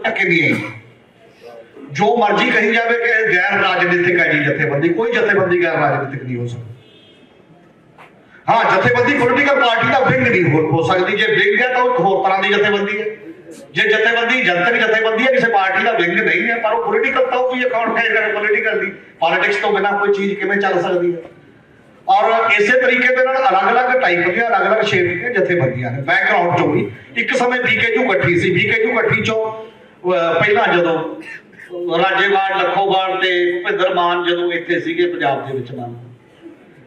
ਧੱਕੇ ਨਹੀਂ ਹੈ, ਜੋ ਮਰਜ਼ੀ ਕਹੀ ਜਾਵੇ ਕਿ ਗੈਰ ਰਾਜਨੀਤਿਕ ਹੈ ਜੀ ਜਥੇਬੰਦੀ, ਕੋਈ ਜਥੇਬੰਦੀ ਗੈਰ ਰਾਜਨੀਤਿਕ ਨਹੀਂ ਹੋ ਸਕਦੀ। ਹਾਂ, ਜਥੇਬੰਦੀ ਪੋਲੀਟੀਕਲ ਪਾਰਟੀ ਦਾ ਵਿੰਗ ਨਹੀਂ ਹੋ ਸਕਦੀ, ਜੇ ਵਿੰਗ ਹੈ ਤਾਂ ਉਹ ਹੋਰ ਤਰ੍ਹਾਂ ਦੀ ਜਥੇਬੰਦੀ ਹੈ। ਜੇ ਜਥੇਬੰਦੀ ਜਨਤਕ ਜਥੇਬੰਦੀ ਹੈ, ਕਿਸੇ ਪਾਰਟੀ ਦਾ ਵਿੰਗ ਨਹੀਂ ਹੈ, ਪਰ ਉਹ ਪੋਲੀਟੀਕਲ ਤਾਂ ਉਹ ਵੀ ਅਕਾਊਂਟ ਹੈ ਪੋਲੀਟੀਕਲ ਦੀ, ਪੋਲਿਟਿਕਸ ਤੋਂ ਬਿਨਾਂ ਕੋਈ ਚੀਜ਼ ਕਿਵੇਂ ਚੱਲ ਸਕਦੀ ਹੈ। ਔਰ ਇਸੇ ਤਰੀਕੇ ਦੇ ਨਾਲ ਅਲੱਗ-ਅਲੱਗ ਟਾਈਪ ਦੀਆਂ ਅਲੱਗ-ਅਲੱਗ ਸ਼ੇਪ ਦੀਆਂ ਜਥੇਬੰਦੀਆਂ ਨੇ ਬੈਕਗ੍ਰਾਉਂਡ ਚੋਂ ਵੀ। ਇੱਕ ਸਮੇਂ ਬੀਕੇਯੂ ਇਕੱਠੀ ਸੀ, ਬੀਕੇਯੂ ਇਕੱਠੀ ਚੋਂ ਪਹਿਲਾਂ ਜਦੋਂ ਰਾਜੇਵਾਲ, ਲੱਖੋਵਾਲ ਤੇ ਭੁਪਿੰਦਰ ਮਾਨ ਜਦੋਂ ਇੱਥੇ ਸੀਗੇ ਪੰਜਾਬ ਦੇ ਵਿੱਚ ਨਾਲ,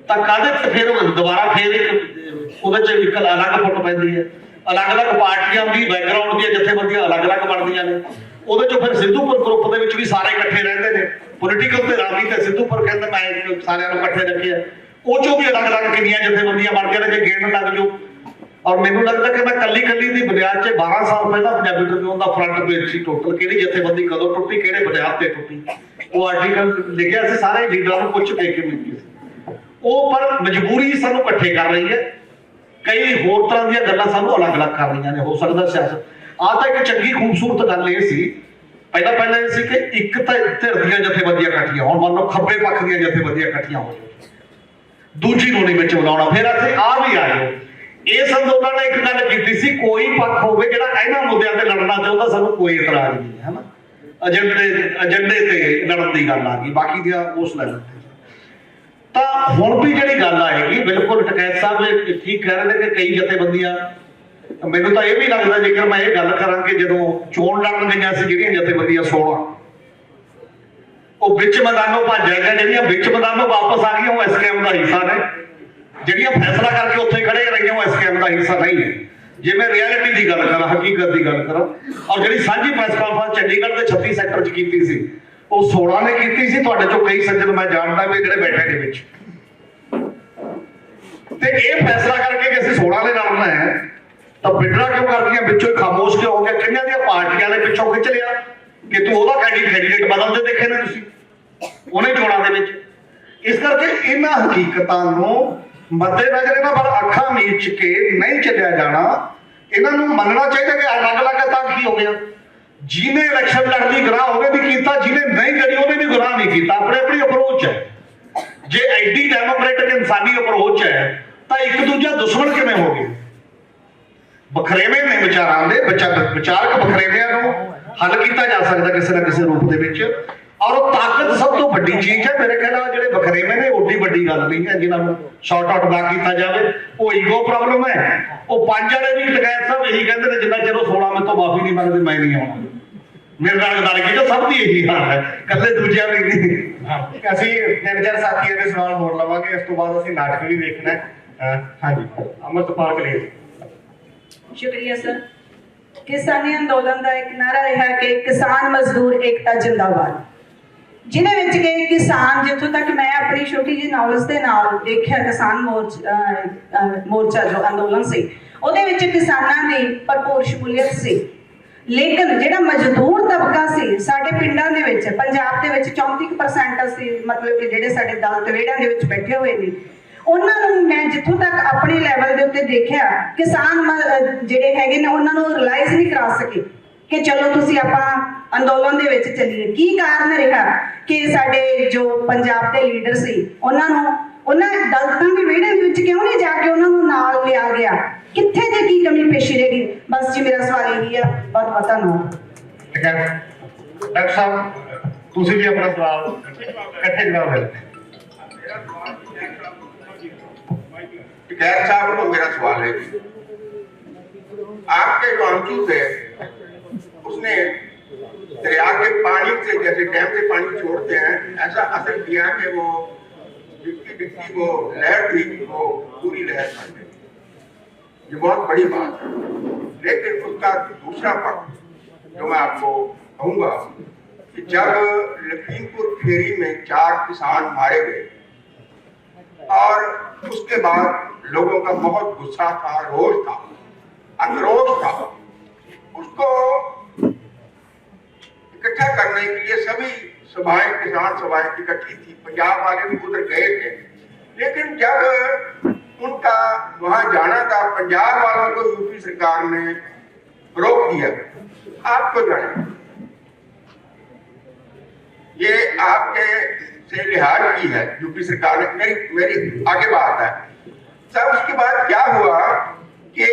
ਤਾਂ ਕਾਹਦੇ ਫਿਰ ਦੁਬਾਰਾ ਫਿਰ ਉਹਦੇ 'ਚ ਇੱਕ ਅਲੱਗ ਫੁੱਟ ਪੈਂਦੀ ਹੈ। ਅਲੱਗ-ਅਲੱਗ ਪਾਰਟੀਆਂ ਦੀ ਬੈਕਗ੍ਰਾਉਂਡ ਦੀਆਂ ਜਥੇਬੰਦੀਆਂ ਅਲੱਗ-ਅਲੱਗ ਬਣਦੀਆਂ ਨੇ। ਉਹਦੇ 'ਚੋਂ ਫਿਰ ਸਿੱਧੂਪੁਰ ਗਰੁੱਪ ਦੇ ਵਿੱਚ ਵੀ ਸਾਰੇ ਇਕੱਠੇ ਰਹਿੰਦੇ ਨੇ, ਪੋਲੀਟੀਕਲ ਤੇ ਰਾਵੀ ਤੇ ਸਿੱਧੂਪੁਰ ਕਹਿੰਦੇ ਮੈਂ ਸਾਰਿਆਂ ਨੂੰ ਇਕੱਠੇ ਰੱਖਿਆ। ਉਹ 'ਚੋਂ ਵੀ ਅਲੱਗ-ਅਲੱਗ ਕਿੰਨੀਆਂ ਜਥੇਬੰਦੀਆਂ ਬਣਦੀਆਂ ਨੇ ਜੇ ਗਿਣਨ ਲੱਗ ਜਾਓ। ਔਰ ਮੈਨੂੰ ਲੱਗਦਾ ਕਿ ਮੈਂ ਕੱਲੀ ਦੀ ਬੁਨਿਆਦ 'ਚ 12 ਸਾਲ ਪਹਿਲਾਂ ਪੰਜਾਬੀ ਟ੍ਰਿਬਿਊਨ ਦਾ ਫਰੰਟ ਪੇਜ ਸੀ ਟੋਟਲ, ਕਿਹੜੀ ਜਥੇਬੰਦੀ ਕਦੋਂ ਟੁੱਟੀ, ਕਿਹੜੇ ਬੁਨਿਆਦ ਤੇ ਟੁੱਟੀ, ਉਹ ਆਰਟੀਕਲ ਲਿਖਿਆ ਸੀ, ਸਾਰੇ ਲੀਡਰਾਂ ਨੂੰ ਪੁੱਛ ਕੇ ਮਿਲਦੀ ਸੀ ਉਹ। ਪਰ ਮਜਬੂਰੀ ਸਾਨੂੰ ਇਕੱਠੇ ਕਰ ਰਹੀ ਹੈ, ਕਈ ਹੋਰ ਤਰ੍ਹਾਂ ਦੀਆਂ ਗੱਲਾਂ ਸਾਨੂੰ ਅਲੱਗ-ਅਲੱਗ ਕਰ ਰਹੀਆਂ ਨੇ। ਹੋ ਸਕਦਾ ਸਿਆਸਤ ਆਹ ਤਾਂ ਇੱਕ ਚੰਗੀ ਖੂਬਸੂਰਤ ਗੱਲ ਇਹ ਸੀ, ਪਹਿਲਾਂ ਇਹ ਸੀ ਕਿ ਇੱਕ ਤਾਂ ਧਿਰ ਦੀਆਂ ਜਥੇਬੰਦੀਆਂ ਇਕੱਠੀਆਂ ਹੋਣ, ਮੰਨ ਲਓ ਖੱਬੇ ਪੱਖ ਦੀਆਂ ਜਥੇਬੰਦੀਆਂ ਇਕੱਠੀਆਂ ਹੋ ਜਾਣ, ਦੂਜੀ ਨੂੰ ਨਹੀਂ ਵਿੱਚ ਬੁਲਾਉਣਾ। ਫਿਰ ਅਸੀਂ ਆ ਵੀ ਆਏ, ਇਸ ਅੰਦੋਲਨ ਨੇ ਇੱਕ ਗੱਲ ਕੀਤੀ ਸੀ, ਕੋਈ ਪੱਖ ਹੋਵੇ ਜਿਹੜਾ ਇਹਨਾਂ ਮੁੱਦਿਆਂ ਤੇ ਲੜਨਾ ਚਾਹੁੰਦਾ, ਸਾਨੂੰ ਕੋਈ ਇਤਰਾਜ਼ ਨਹੀਂ ਹੈ ਨਾ। ਏਜੰਡੇ ਤੇ ਲੜਨ ਦੀ ਗੱਲ ਆ ਗਈ, ਬਾਕੀ ਦੀਆਂ ਉਸ ਲੈਵਲ ਤੇ। ਤਾਂ ਹੁਣ ਵੀ ਜਿਹੜੀ ਗੱਲ ਆਏਗੀ, ਬਿਲਕੁਲ ਟਕੈਤ ਸਾਹਿਬ ਨੇ ਠੀਕ ਕਹਿ ਰਹੇ ਨੇ ਕਿ ਕਈ ਜਥੇਬੰਦੀਆਂ, ਮੈਨੂੰ ਤਾਂ ਇਹ ਵੀ ਲੱਗਦਾ ਜੇਕਰ ਮੈਂ ਇਹ ਗੱਲ ਕਰਾਂ ਕਿ ਜਦੋਂ ਚੋਣ ਲੜਨ ਗਈਆਂ ਸੀ ਜਿਹੜੀਆਂ ਜਥੇਬੰਦੀਆਂ 16, ਉਹ ਵਿੱਚ ਮੈਦਾਨੋਂ ਭੱਜ ਗਈਆਂ, ਜਿਹੜੀਆਂ ਵਿੱਚ ਮੈਦਾਨੋਂ ਵਾਪਸ ਆ ਗਈਆਂ ਉਹ ਐਸਕੇਐਮ ਦਾ ਹਿੱਸਾ ਨੇ, ਜਿਹੜੀਆਂ ਫੈਸਲਾ ਕਰਕੇ ਉੱਥੇ ਖੜੇ ਰਹੀਆਂ ਉਹ ਐਸਕੇਐਮ ਦਾ ਹਿੱਸਾ ਨਹੀਂ ਹੈ। ਜੇ ਮੈਂ ਰਿਐਲਿਟੀ ਦੀ ਗੱਲ ਕਰਾਂ, ਹਕੀਕਤ ਦੀ ਗੱਲ ਕਰਾਂ, ਔਰ ਜਿਹੜੀ ਸਾਂਝੀ ਪ੍ਰੈਸ ਕਾਨਫਰੰਸ ਚੰਡੀਗੜ੍ਹ ਦੇ 36 ਸੈਕਟਰ 'ਚ ਕੀਤੀ ਸੀ, ਉਹ 16 ਨੇ ਕੀਤੀ ਸੀ। ਤੁਹਾਡੇ ਚੋਂ ਕਈ ਸੱਜਣ ਮੈਂ ਜਾਣਦਾ ਵੀ ਜਿਹੜੇ ਬੈਠੇ ਨੇ ਵਿੱਚ, ਤੇ ਇਹ ਫੈਸਲਾ ਕਰਕੇ ਕਿ ਅਸੀਂ 16 ਨੇ ਲੜਨਾ ਹੈ, ਤਾਂ ਬਿਡਰਾ ਕਿਉਂ ਕਰਦੀਆਂ, ਵਿੱਚੋਂ ਖਾਮੋਸ਼ ਕਿਉਂ ਹੋ ਗਿਆ? ਕਿੰਨੀਆਂ ਦੀਆਂ ਪਾਰਟੀਆਂ ਨੇ ਪਿੱਛੋਂ ਖਿੱਚ ਲਿਆ ਕਿ ਤੂੰ ਉਹਦਾ ਕੈਂਡੀਡੇਟ ਬਦਲਦੇ ਦੇਖੇ ਨੇ ਤੁਸੀਂ ਉਹਨੇ ਚੋਣਾਂ ਦੇ ਵਿੱਚ। ਇਸ ਕਰਕੇ ਇਹਨਾਂ ਹਕੀਕਤਾਂ ਨੂੰ ਮੱਦੇਨਜ਼ਰ ਇਹਨਾਂ ਪਰ ਅੱਖਾਂ ਮੀਚ ਕੇ ਨਹੀਂ ਚੱਲਿਆ ਜਾਣਾ। ਇਹਨਾਂ ਨੂੰ ਮੰਨਣਾ ਚਾਹੀਦਾ ਕਿ ਅਲੱਗ-ਅਲੱਗ ਤਾਂ ਕੀ ਹੋ ਗਿਆ, ਜਿਹਨੇ ਇਲੈਕਸ਼ਨ ਲੜਨੀ ਗੁਨਾਹ ਉਹਨੇ ਵੀ ਕੀਤਾ, ਜਿਹਨੇ ਨਹੀਂ ਕਰੀ ਉਹਨੇ ਵੀ ਗੁਨਾਹ ਨਹੀਂ ਕੀਤਾ। ਆਪਣੀ ਅਪਰੋਚ ਹੈ। ਜੇ ਐਡੀ ਡੈਮੋਕ੍ਰੈਟਿਕ ਇਨਸਾਨੀ ਅਪਰੋਚ ਹੈ ਤਾਂ ਇੱਕ ਦੂਜਾ ਦੁਸ਼ਮਣ ਕਿਵੇਂ ਹੋ ਗਏ? ਬਖਰੇਵੇਂ ਨੇ ਵਿਚਾਰਾਂ ਦੇ, ਵਿਚਾਰਕ ਬਖਰੇਵਿਆਂ ਨੂੰ ਹੱਲ ਕੀਤਾ ਜਾ ਸਕਦਾ ਕਿਸੇ ਨਾ ਕਿਸੇ ਰੂਪ ਦੇ ਵਿੱਚ। ਔਰ ਉਹ ਤਾਕਤ ਸਭ ਤੋਂ ਵੱਡੀ ਚੀਜ਼ ਹੈ ਮੇਰੇ ਖਿਆਲ ਨਾਲ। ਜਿਹੜੇ ਬਖਰੇਵੇਂ ਨੇ ਓਡੀ ਵੱਡੀ ਗੱਲ ਨਹੀਂ ਹੈ ਜਿਨ੍ਹਾਂ ਨੂੰ ਸ਼ਾਰਟ ਆਊਟ ਨਾ ਕੀਤਾ ਜਾਵੇ, ਉਹ ਈਗੋ ਪ੍ਰੋਬਲਮ ਹੈ। ਉਹ ਪੰਜ ਵਾਲੇ ਵੀ ਟਕੈਤ ਸਾਹਿਬ ਇਹੀ ਕਹਿੰਦੇ ਨੇ, ਜਿੰਨਾ ਚਿਰ ਉਹ 16 ਮੇਰੇ ਤੋਂ ਮਾਫੀ ਨਹੀਂ ਮੰਗਦੇ ਮੈਂ ਨਹੀਂ ਆਉਣਾ। ਮੇਰੇ ਨਾਲ ਗਦਾਰੀ ਤਾਂ ਸਭ ਦੀ ਇਹੀ ਹਾਲ ਹੈ, ਇਕੱਲੇ ਦੂਜਿਆਂ ਦੀ ਨਹੀਂ।
ਅਸੀਂ 3-4 ਸਾਥੀਆਂ ਦੇ ਸਵਾਲ ਹੋਰ ਲਵਾਂਗੇ, ਇਸ ਤੋਂ ਬਾਅਦ ਅਸੀਂ ਨਾਟਕ ਵੀ ਦੇਖਣਾ ਹੈ। ਹਾਂਜੀ, ਅਮਰਤਪਾਲ ਕਲੇਰ।
शुक्रिया सर। किसानी अंदोलन का एक नारा रहा कि किसान मजदूर एकता जिंदाबाद, जिन्हें विच के किसान जिथों तक मैं अपनी छोटी जी नॉलेज के नाल देखा किसान मोर्चा जो अंदोलन से ਉਹਦੇ ਵਿੱਚ ਕਿਸਾਨਾਂ ਦੀ ਭਰਪੂਰ ਸ਼ਮੂਲੀਅਤ ਸੀ। ਲੇਕਿਨ ਜਿਹੜਾ ਮਜ਼ਦੂਰ ਤਬਕਾ ਸੀ ਸਾਡੇ ਪਿੰਡਾਂ ਦੇ ਵਿੱਚ, ਪੰਜਾਬ ਦੇ ਵਿੱਚ 34% ਸੀ, ਮਤਲਬ ਕਿ ਜਿਹੜੇ ਸਾਡੇ ਦਲ ਤਵੇੜਾਂ ਦੇ ਵਿੱਚ ਬੈਠੇ ਹੋਏ ਨੇ, ਉਹਨਾਂ ਨੂੰ ਮੈਂ ਜਿੱਥੋਂ ਤੱਕ ਆਪਣੇ ਲੈਵਲ ਦੇ ਉੱਤੇ ਦੇਖਿਆ, ਕਿਸਾਨ ਜਿਹੜੇ ਹੈਗੇ ਨੇ ਉਹਨਾਂ ਨੂੰ ਰਿਲਾਈਜ਼ ਨਹੀਂ ਕਰਾ ਸਕੇ ਕਿ ਚਲੋ ਤੁਸੀਂ ਆਪਾਂ ਅੰਦੋਲਨ ਦੇ ਵਿੱਚ ਚੱਲੀਏ। ਕੀ ਕਾਰਨ ਰਿਹਾ ਕਿ ਸਾਡੇ ਜੋ ਪੰਜਾਬ ਦੇ ਲੀਡਰ ਸੀ ਉਹਨਾਂ ਦਲਤਾਂ ਦੇ ਵਿਹੜੇ ਦੇ ਵਿੱਚ ਕਿਉਂ ਨਹੀਂ ਜਾ ਕੇ ਉਹਨਾਂ ਨੂੰ ਨਾਲ ਲਿਆ ਗਿਆ? ਕਿੱਥੇ ਤੇ ਕੀ ਕਮੀ ਪੇਸ਼ੀ ਰਹਿ ਗਈ? ਬਸ ਜੀ ਮੇਰਾ ਸਵਾਲ ਇਹੀ ਆ। ਬਹੁਤ ਬਹੁਤ ਧੰਨਵਾਦ।
ਡਾਕਟਰ ਸਾਹਿਬ ਤੁਸੀਂ ਵੀ ਆਪਣਾ ਸਵਾਲ ਇਕੱਠੇ ਜਵਾਬ ਦਿਓ।
कैर साहब को मेरा सवाल है, आपके जो अमचूत है उसने दरिया के पानी से, जैसे डैम से पानी छोड़ते हैं, ऐसा असर किया कि वो जितनी वो लहर थी वो पूरी लहर बन गई। ये बहुत बड़ी बात है। लेकिन उसका दूसरा पक्ष जो मैं आपको कहूँगा कि
जब लखीमपुर खेरी में 4 किसान मारे गए और उसके बाद लोगों का बहुत गुस्सा था, रोष था, आक्रोश था, उसको इकट्ठा करने के लिए सभी सभाएं, किसान सभाएं इकट्ठी थी। पंजाब वाले भी उधर गए थे, लेकिन जब उनका वहां जाना था, पंजाब वालों को यूपी सरकार ने रोक दिया। आपको जाने ये आपके से लिहाज की है यूपी सरकार ने। मेरी आगे बात है सर। उसके बाद क्या हुआ कि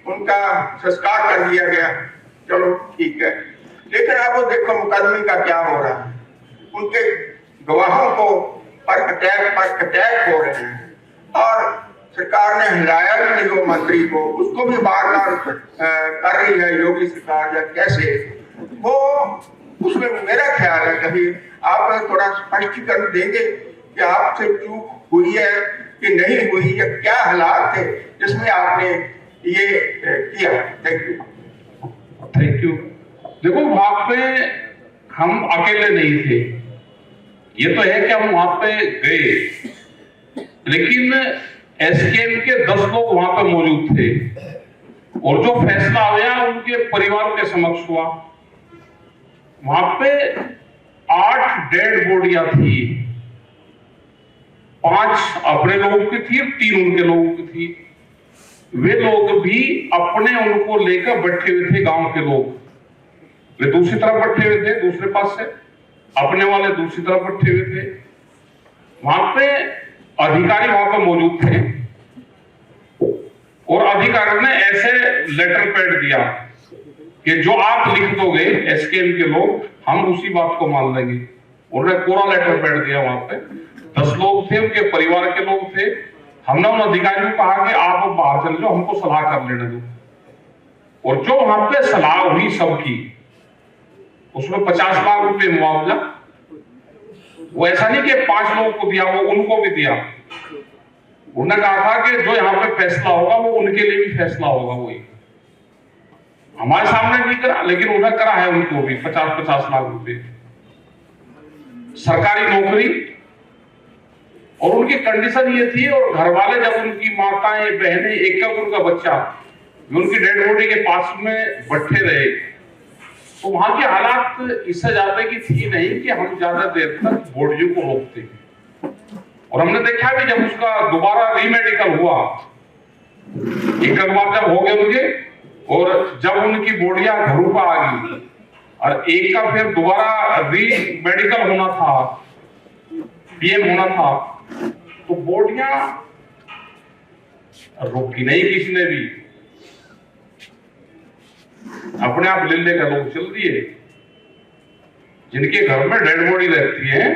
उनका संस्कार कर दिया गया, चलो ठीक है, लेकिन अब वो देखो मुकदमे का क्या हो रहा है। उनके गवाहों को पर अटैक हो रहे हैं और सरकार ने हिलाया भी नहीं वो मंत्री को, उसको भी बार बार कर रही है योगी सरकार या कैसे वो। उसमें मेरा ख्याल है कभी आप थोड़ा स्पष्टीकरण देंगे कि आपसे चूक हुई है कि नहीं हुई, या क्या हालात थे जिसमें आपने ये किया।
Thank you. देखो वहां पे हम अकेले नहीं थे, ये तो है कि हम वहां पे गए, लेकिन एसकेएम के 10 लोग वहां पे मौजूद थे और जो फैसला आया उनके परिवार के समक्ष हुआ। वहां पे 8 डेड बॉडियां थी, 5 अपने लोगों की थी और 3 उनके लोगों की थी। वे लोग भी अपने उनको लेकर बैठे हुए थे, गांव के लोग वे दूसरी तरफ बैठे हुए थे, दूसरे पास से अपने वाले दूसरी तरफ बैठे हुए थे। वहां पे अधिकारी वहां पे मौजूद थे और अधिकारी ने ऐसे लेटर पैड दिया कि जो आप लिख दोगे एसकेएम के लोग, हम उसी बात को मान लेंगे। उन्होंने पूरा लेटर पैड दिया। वहां पे 10 लोग थे, उनके परिवार के लोग थे। हमने उन अधिकारियों को कहा कि आप बाहर चले जाओ, हमको सलाह कर लेने दो। और जो वहां पे सलाह हुई सबकी, उसमें 50 लाख रुपए मुआवजा, वो ऐसा नहीं कि 5 लोगों को दिया, वो उनको भी दिया। उन्होंने कहा था कि जो यहाँ पे फैसला होगा वो उनके लिए भी फैसला होगा। वही हमारे सामने नहीं करा, लेकिन उन्हें करा है उनको भी 50-50 लाख रुपए, सरकारी नौकरी। और उनकी कंडीशन ये थी, और घर वाले जब उनकी माताएं बहनें एक उनका बच्चा उनकी डेड बॉडी के पास में बैठे रहे, तो वहां के हालात इससे ज्यादा की थी नहीं कि हम ज्यादा देर तक बॉडियों को रोकते। और हमने देखा भी जब उसका दोबारा रीमेडिकल हुआ, एक बार जब हो गए उनके, और जब उनकी बॉडियां घरों पर आ गई और एक का फिर दोबारा रीमेडिकल होना था, पीएम होना था, तो बॉडियां रोकी नहीं किसी ने भी, अपने आप ले लेकर लोग चल दिए। जिनके घर में डेड बॉडी रहती है,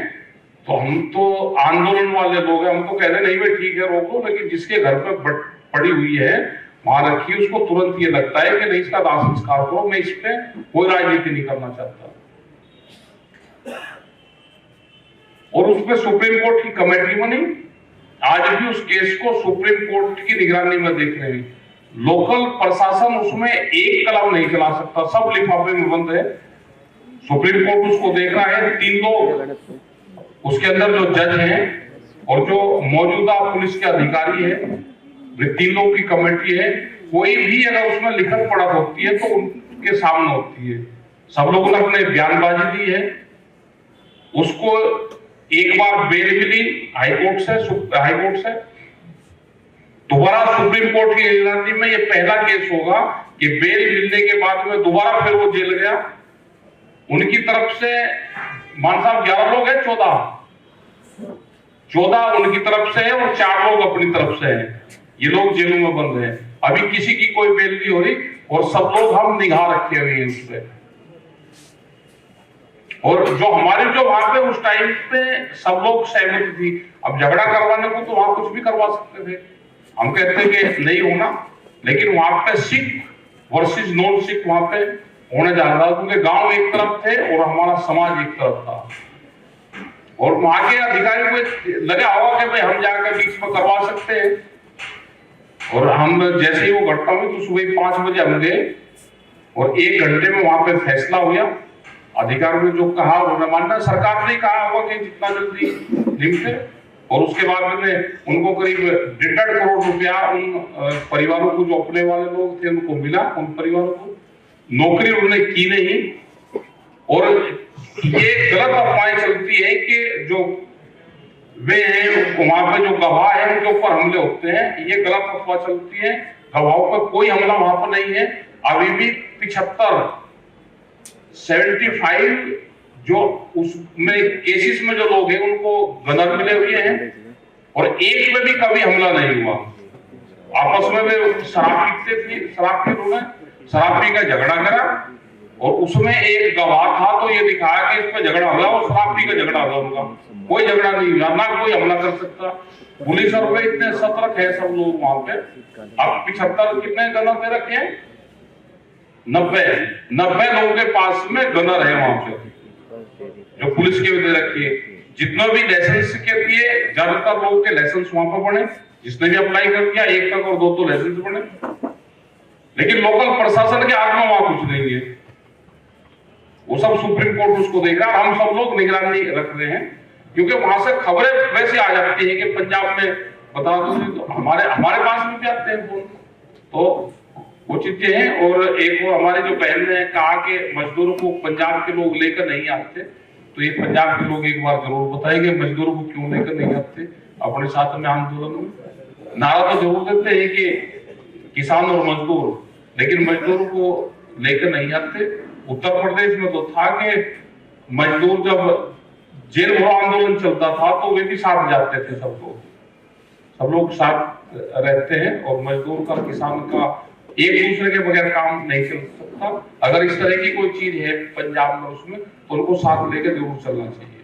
तो हम तो आंदोलन वाले लोग हैं, हम तो कहते नहीं भाई ठीक है रोक लो, लेकिन जिसके घर पे पड़ी हुई है वहां रखी, उसको तुरंत ये लगता है कि नहीं इसका दाह संस्कार करो। मैं इस पे कोई राजनीति नहीं करना चाहता। और उसमें सुप्रीम कोर्ट की कमेटी बनी, आज भी उस केस को सुप्रीम कोर्ट की निगरानी में देख रहे हैं। लोकल प्रशासन उसमें एक कलम नहीं चला सकता, सब लिफाफे में बंद है। सुप्रीम कोर्ट उसको देख रहा है। 3 लोग उसके अंदर जो जज हैं और जो मौजूदा पुलिस के अधिकारी है, वे 3 लोगों की कमेटी है। कोई भी अगर उसमें लिखत पढ़त होती है तो उनके सामने होती है। सब लोगों ने अपने बयानबाजी दी है। उसको एक बार बेल मिली हाईकोर्ट से, दोबारा सुप्रीम कोर्ट की निगरानी में ये पहला केस होगा कि बेल मिलने के बाद में दोबारा फिर वो जेल गया। उनकी तरफ से मान साहब 11 लोग हैं, 14 उनकी तरफ से है और 4 लोग अपनी तरफ से हैं। ये लोग जेलों में बंद हैं, अभी किसी की कोई बेल नहीं हो रही और सब लोग हम निगाह रखे हुए हैं उस पर। और जो हमारे जो वहां पे उस टाइम पे सब लोग सहमति थी। अब झगड़ा करवाने को तो वहां कुछ भी करवा सकते थे, हम कहते कि नहीं होना, लेकिन वहां पे सिख वर्सेस नॉन सिख वहां पे होने जा रहा था, क्योंकि गांव एक तरफ थे और हमारा समाज एक तरफ था। और वहां के अधिकारी को लगा होगा कि भाई हम जाकर बीच में करवा सकते हैं। और हम जैसे ही वो घटना हुई तो सुबह 5 बजे हम गए और 1 घंटे में वहां पे फैसला हुआ अधिकार में जो कहा उन्होंने मानना, सरकार ने कहा होगा कि जितना जल्दी निपटे। और उसके बाद में उनको करीब 1.5 करोड़ रुपया उन परिवारों को जो अपने वाले लोग थे उनको मिला, उन परिवारों को नौकरी उन्होंने की नहीं। और ये गलत अफवाहें चलती है कि जो वे हैं वहां पे जो गवाह है उनके ऊपर हमले होते हैं, ये गलत अफवाह चलती है। गवाहों पर कोई हमला वहां पर नहीं है। अभी भी 75 जो उसमें केसेस में जो लोग हैं उनको गनर मिले हुए हैं और एक में भी कभी हमला नहीं हुआ। आपस में वे शराब पीते थे, शराब पी उन्होंने शराब पी का झगड़ा करा और उसमें एक गवाह था तो ये दिखाया कि इस पर झगड़ा हुआ और शराब पी का झगड़ा हुआ। उनका कोई झगड़ा नहीं हुआ, ना कोई हमला कर सकता। पुलिस और वे इतने सतर्क है सब लोग वहां पे। अब 75 कितने गनर दे रखे हैं? 90 लोगों के पास में गनर है वहां पे जो पुलिस के दे रखे। जितने भी लाइसेंस के दिए, ज्यादातर लोगों के लाइसेंस वहां पर बने। जिसने भी अप्लाई कर दिया 1 तक और 2 तो लाइसेंस बने। लेकिन लोकल प्रशासन के हाथ में वहां कुछ नहीं है, वो सब सुप्रीम कोर्ट उसको देख रहा है। हम सब लोग निगरानी रख रहे हैं क्योंकि वहां से खबरें वैसे आ जाती है कि पंजाब में बता दो, तो हमारे पास में भी आते हैं फोन। तो वो चीजें हैं। और एक वो हमारे जो बहन ने कहा कि मजदूरों को पंजाब के लोग लेकर नहीं आते, तो ये पंजाब के लोग एक बार जरूर बताएंगे मजदूरों को क्यों लेकर नहीं आते अपने साथ में आंदोलन में। नारा तो जरूर देते हैं कि किसान और मजदूर, लेकिन मजदूरों को लेकर नहीं आते। उत्तर प्रदेश में तो था कि मजदूर जब जेल भरो आंदोलन चलता था तो वे भी साथ जाते थे। सब लोग साथ रहते हैं और मजदूर का किसान का एक दूसरे के बगैर काम नहीं चल सकता। अगर इस तरह की कोई चीज है पंजाब में उसमें तो उनको साथ लेकर जरूर चलना चाहिए।